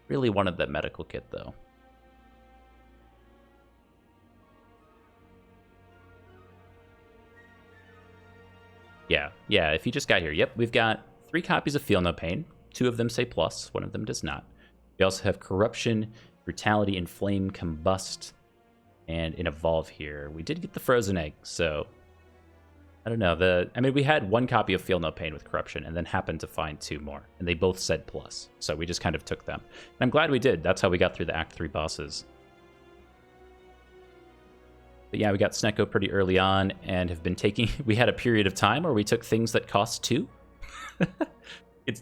Really wanted that medical kit, though. Yeah, if you just got here. Yep, we've got 3 copies of Feel No Pain. 2 of them say plus, 1 of them does not. We also have Corruption, Brutality, Inflame, Combust, and an Evolve here. We did get the Frozen Egg, so I don't know. I mean, we had 1 copy of Feel No Pain with Corruption and then happened to find 2 more, and they both said plus, so we just kind of took them. And I'm glad we did. That's how we got through the Act 3 bosses. But yeah, we got Snecko pretty early on and have been taking... We had a period of time where we took things that cost 2.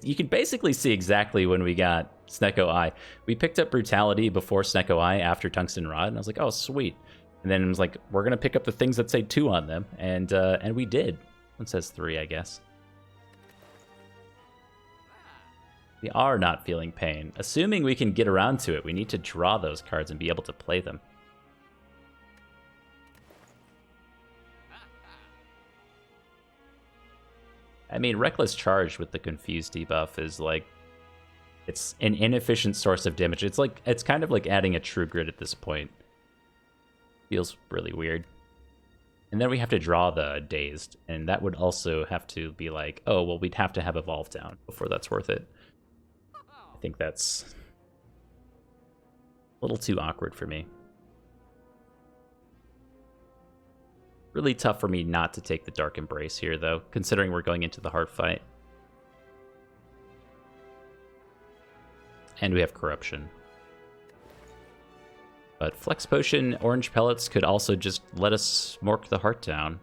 You can basically see exactly when we got Snecko Eye. We picked up Brutality before Snecko Eye after Tungsten Rod, and I was like, oh, sweet. And then it was like, we're going to pick up the things that say 2 on them, and we did. One says 3, I guess. We are not feeling pain. Assuming we can get around to it, we need to draw those cards and be able to play them. I mean, Reckless Charge with the Confused debuff is like, it's an inefficient source of damage. It's kind of like adding a True Grit at this point. Feels really weird. And then we have to draw the Dazed, and that would also have to be like, oh, well, we'd have to have Evolve down before that's worth it. I think that's a little too awkward for me. Really tough for me not to take the Dark Embrace here, though, considering we're going into the hard fight. And we have Corruption. But Flex Potion, Orange Pellets could also just let us mork the heart down.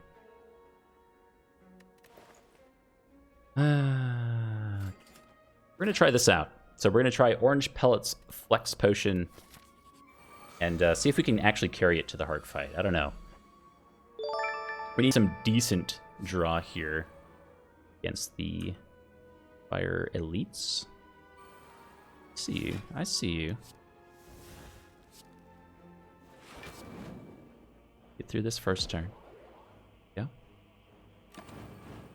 We're going to try this out. So we're going to try Orange Pellets, Flex Potion, and see if we can actually carry it to the heart fight. I don't know. We need some decent draw here against the Fire Elites. I see you. I see you. Get through this first turn. Yeah.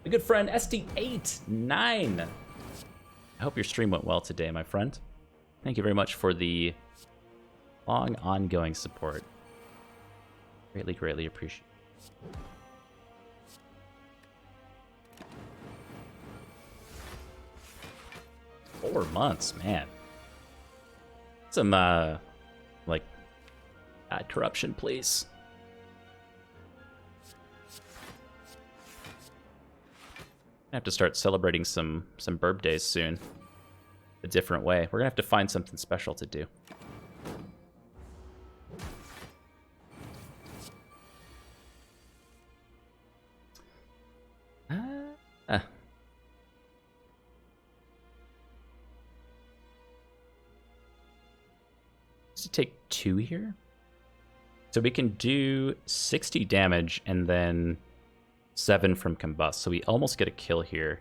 My good friend SD89. I hope your stream went well today, my friend. Thank you very much for the long ongoing support. Greatly, greatly appreciate it. 4 months, man. Some, like, add corruption, please. I have to start celebrating some burb days soon. A different way. We're gonna have to find something special to do. To take 2 here, so we can do 60 damage and then 7 from combust, so we almost get a kill here.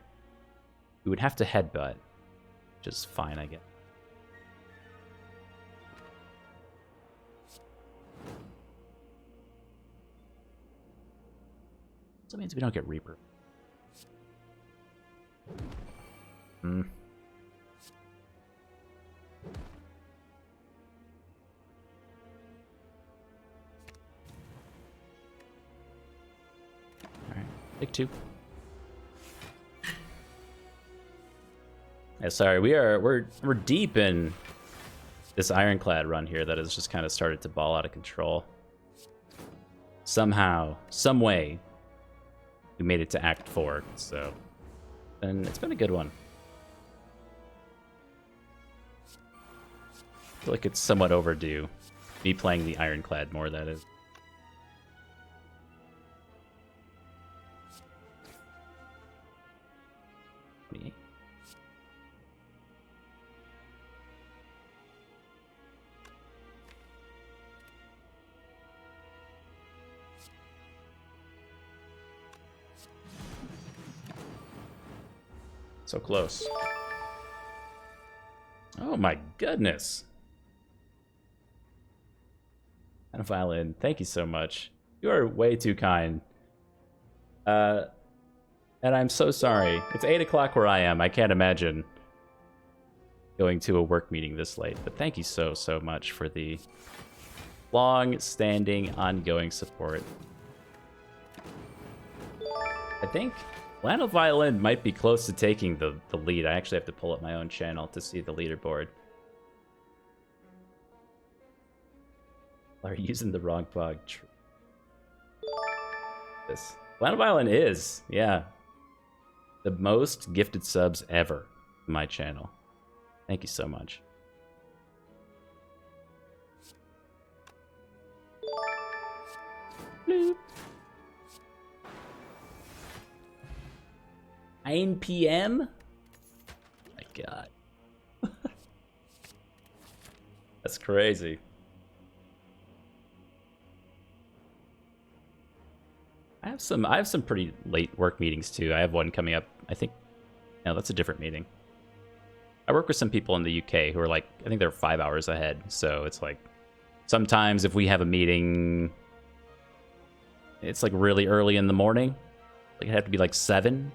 We would have to headbutt, which is fine, I guess. So it means we don't get Reaper. Take 2. Yeah, sorry, we're deep in this Ironclad run here that has just kind of started to ball out of control. Somehow, some way, we made it to Act 4, so and it's been a good one. I feel like it's somewhat overdue. Me playing the Ironclad more, that is. So close. Oh my goodness. And a violin. Thank you so much. You are way too kind. And I'm so sorry. It's 8 o'clock where I am. I can't imagine going to a work meeting this late. But thank you so much for the long-standing, ongoing support. I think Lano Violin might be close to taking the lead. I actually have to pull up my own channel to see the leaderboard. Are using the wrong bug. This Lano Violin is, yeah, the most gifted subs ever on my channel. Thank you so much. Bloop. 9 p.m.? My God. That's crazy. I have some pretty late work meetings too. I have one coming up, I think. No, that's a different meeting. I work with some people in the UK who are like, I think they're 5 hours ahead. So it's like, sometimes if we have a meeting, it's like really early in the morning. Like it'd have to be like 7,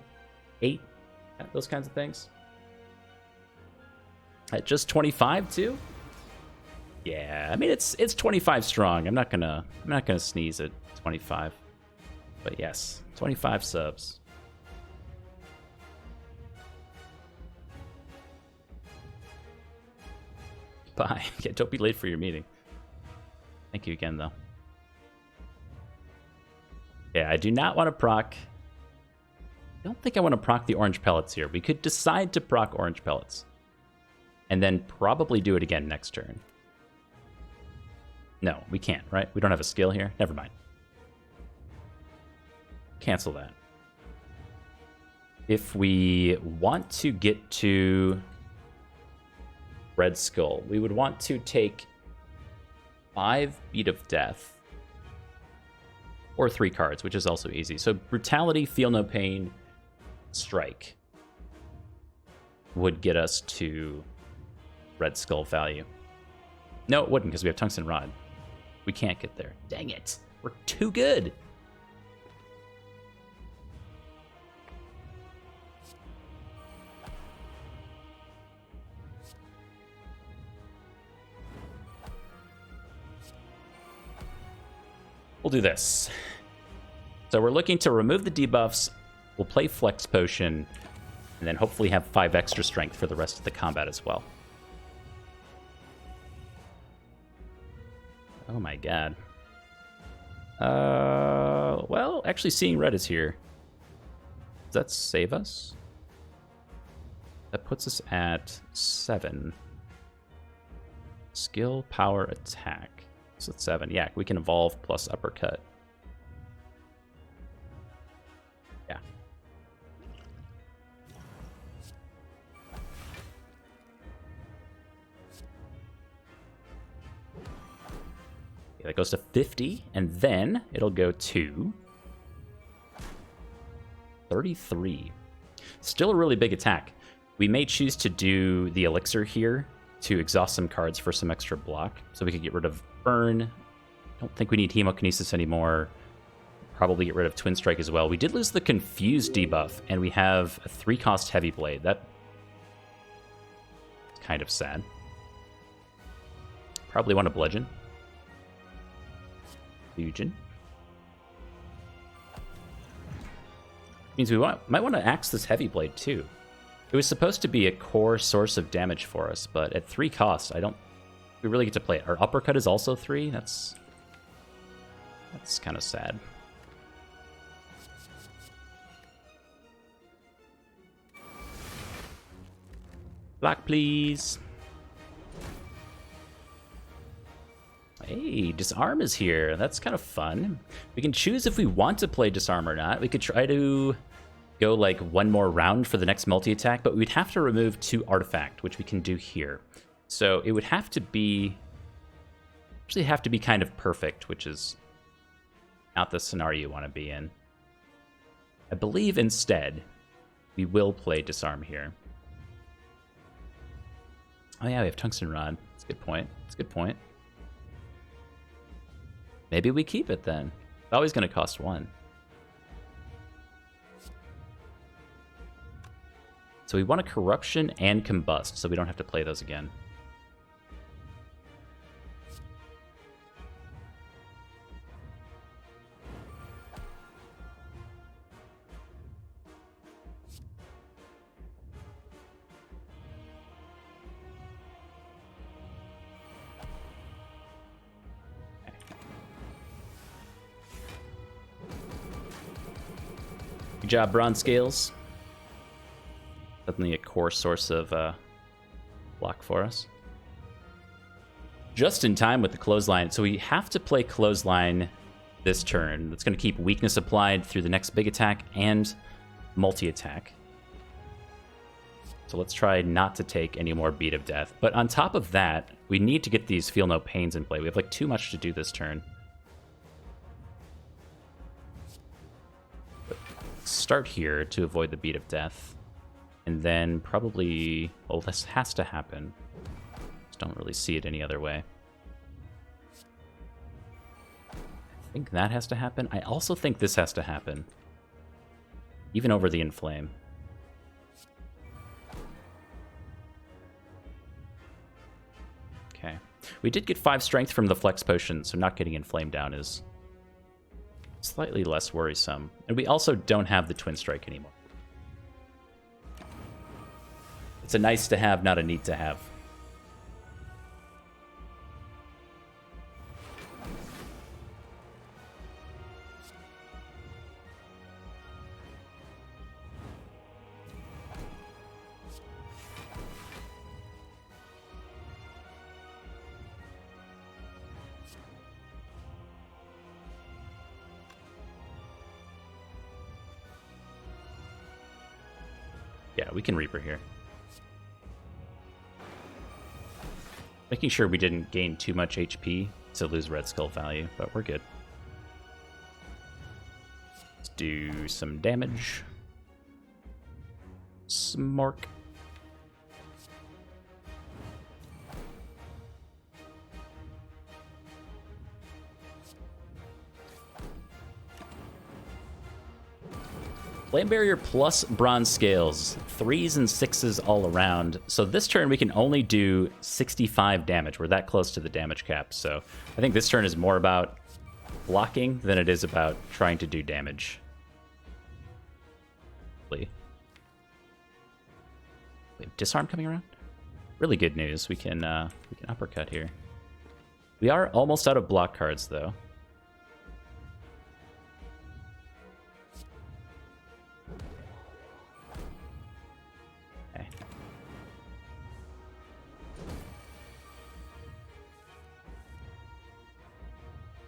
8, those kinds of things. At just 25 too? Yeah, I mean it's 25 strong. I'm not gonna sneeze at 25. But yes, 25 subs. Bye. Yeah, don't be late for your meeting. Thank you again, though. Yeah, I do not want to proc. I don't think I want to proc the orange pellets here. We could decide to proc orange pellets. And then probably do it again next turn. No, we can't, right? We don't have a skill here. Never mind. Cancel that. If we want to get to Red Skull, we would want to take 5 Beat of Death. Or 3 cards, which is also easy. So Brutality, Feel No Pain, Strike would get us to Red Skull value. No, it wouldn't, because we have Tungsten Rod. We can't get there. Dang it. We're too good. We'll do this. So we're looking to remove the debuffs. We'll play Flex Potion, and then hopefully have 5 extra strength for the rest of the combat as well. Oh my god. Well, actually seeing red is here. Does that save us? That puts us at 7. Skill, power, attack. So it's 7. Yeah, we can evolve plus uppercut. Yeah. That goes to 50, and then it'll go to 33. Still a really big attack. We may choose to do the elixir here to exhaust some cards for some extra block, so we could get rid of Burn. Don't think we need Hemokinesis anymore. Probably get rid of Twin Strike as well. We did lose the Confused debuff, and we have a 3-cost Heavy Blade. That's kind of sad. Probably want to Bludgeon. Fusion. Means we might want to axe this Heavy Blade too. It was supposed to be a core source of damage for us, but at 3 costs, I don't. We really get to play it. Our uppercut is also 3. That's kind of sad. Block, please. Hey, Disarm is here. That's kind of fun. We can choose if we want to play Disarm or not. We could try to go like 1 more round for the next multi-attack, but we'd have to remove 2 artifact, which we can do here. So it would have to be... actually have to be kind of perfect, which is not the scenario you want to be in. I believe instead we will play Disarm here. Oh yeah, we have Tungsten Rod. That's a good point. That's a good point. Maybe we keep it then. It's always going to cost 1. So we want a Corruption and Combust, so we don't have to play those again. Good job, Bronze Scales. Definitely a core source of block for us. Just in time with the Clothesline. So we have to play Clothesline this turn. That's going to keep weakness applied through the next big attack and multi-attack. So let's try not to take any more Beat of Death. But on top of that, we need to get these Feel No Pains in play. We have like too much to do this turn. Start here to avoid the Beat of Death. And then probably... well, this has to happen. Just don't really see it any other way. I think that has to happen. I also think this has to happen. Even over the Inflame. Okay. We did get 5 strength from the Flex Potion, so not getting Inflame down is slightly less worrisome. And we also don't have the Twin Strike anymore. It's a nice to have, not a need to have. Yeah, we can Reaper here. Making sure we didn't gain too much HP to lose Red Skull value, but we're good. Let's do some damage. Smork. Flame Barrier plus Bronze Scales. 3s and 6s all around. So this turn we can only do 65 damage. We're that close to the damage cap. So I think this turn is more about blocking than it is about trying to do damage. We have Disarm coming around. Really good news. We can uppercut here. We are almost out of block cards though.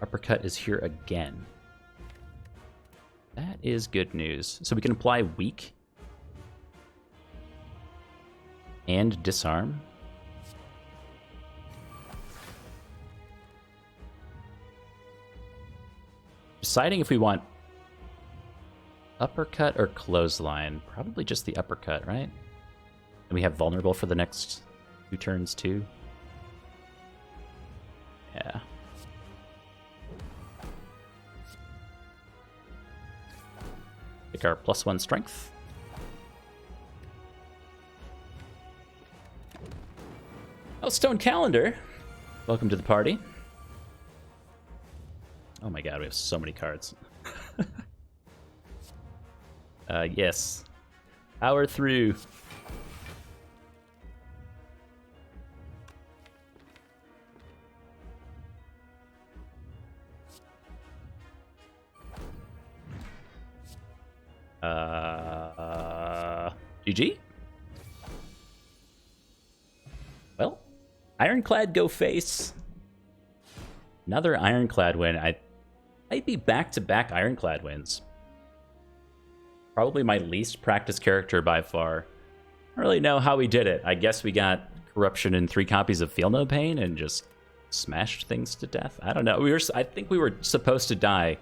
Uppercut is here again. That is good news. So we can apply Weak and Disarm. Deciding if we want Uppercut or Clothesline. Probably just the Uppercut, right? And we have Vulnerable for the next 2 turns too. Yeah. Pick our +1 strength. Oh, Stone Calendar. Welcome to the party. Oh my god, we have so many cards. Yes. Power through. GG? Well, Ironclad go face. Another Ironclad win. Might be back-to-back Ironclad wins. Probably my least practiced character by far. I don't really know how we did it. I guess we got Corruption and 3 copies of Feel No Pain and just smashed things to death. I don't know. I think we were supposed to die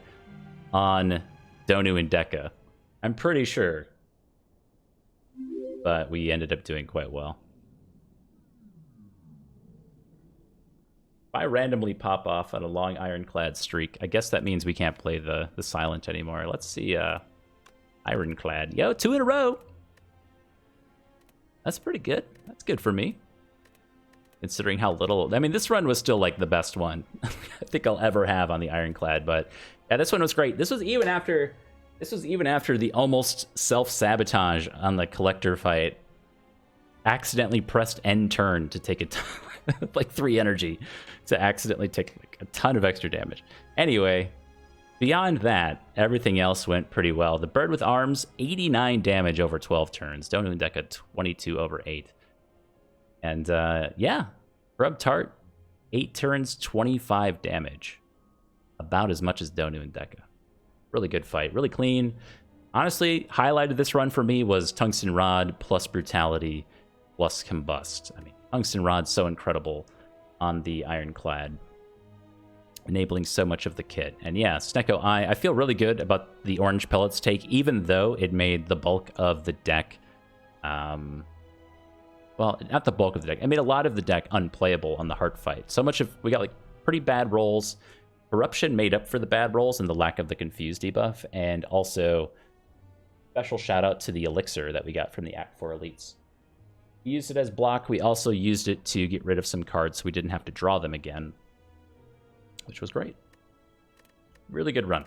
on Donu and Deka. I'm pretty sure. But we ended up doing quite well. If I randomly pop off on a long Ironclad streak, I guess that means we can't play the Silent anymore. Let's see, Ironclad. Yo, 2 in a row! That's pretty good. That's good for me. Considering how little... I mean, this run was still, like, the best one I think I'll ever have on the Ironclad. But, yeah, this one was great. This was even after the almost self-sabotage on the Collector fight. Accidentally pressed end turn to take like 3 energy to accidentally take like a ton of extra damage. Anyway, beyond that, everything else went pretty well. The Bird with Arms, 89 damage over 12 turns. Donu and Deka, 22 over 8. And yeah, Grub Tart, 8 turns, 25 damage. About as much as Donu and Deka. Really good fight, really clean. Honestly, highlight of this run for me was Tungsten Rod plus Brutality plus Combust. I mean, Tungsten Rod's so incredible on the Ironclad, enabling so much of the kit. And yeah, Snecko Eye, I feel really good about the Orange Pellets take, even though it made the bulk of the deck, well, not the bulk of the deck, it made a lot of the deck unplayable on the Heart fight. So much of, we got like pretty bad rolls. Corruption made up for the bad rolls and the lack of the Confuse debuff, and also special shout out to the Elixir that we got from the Act 4 Elites. We used it as block. We also used it to get rid of some cards so we didn't have to draw them again, which was great. Really good run.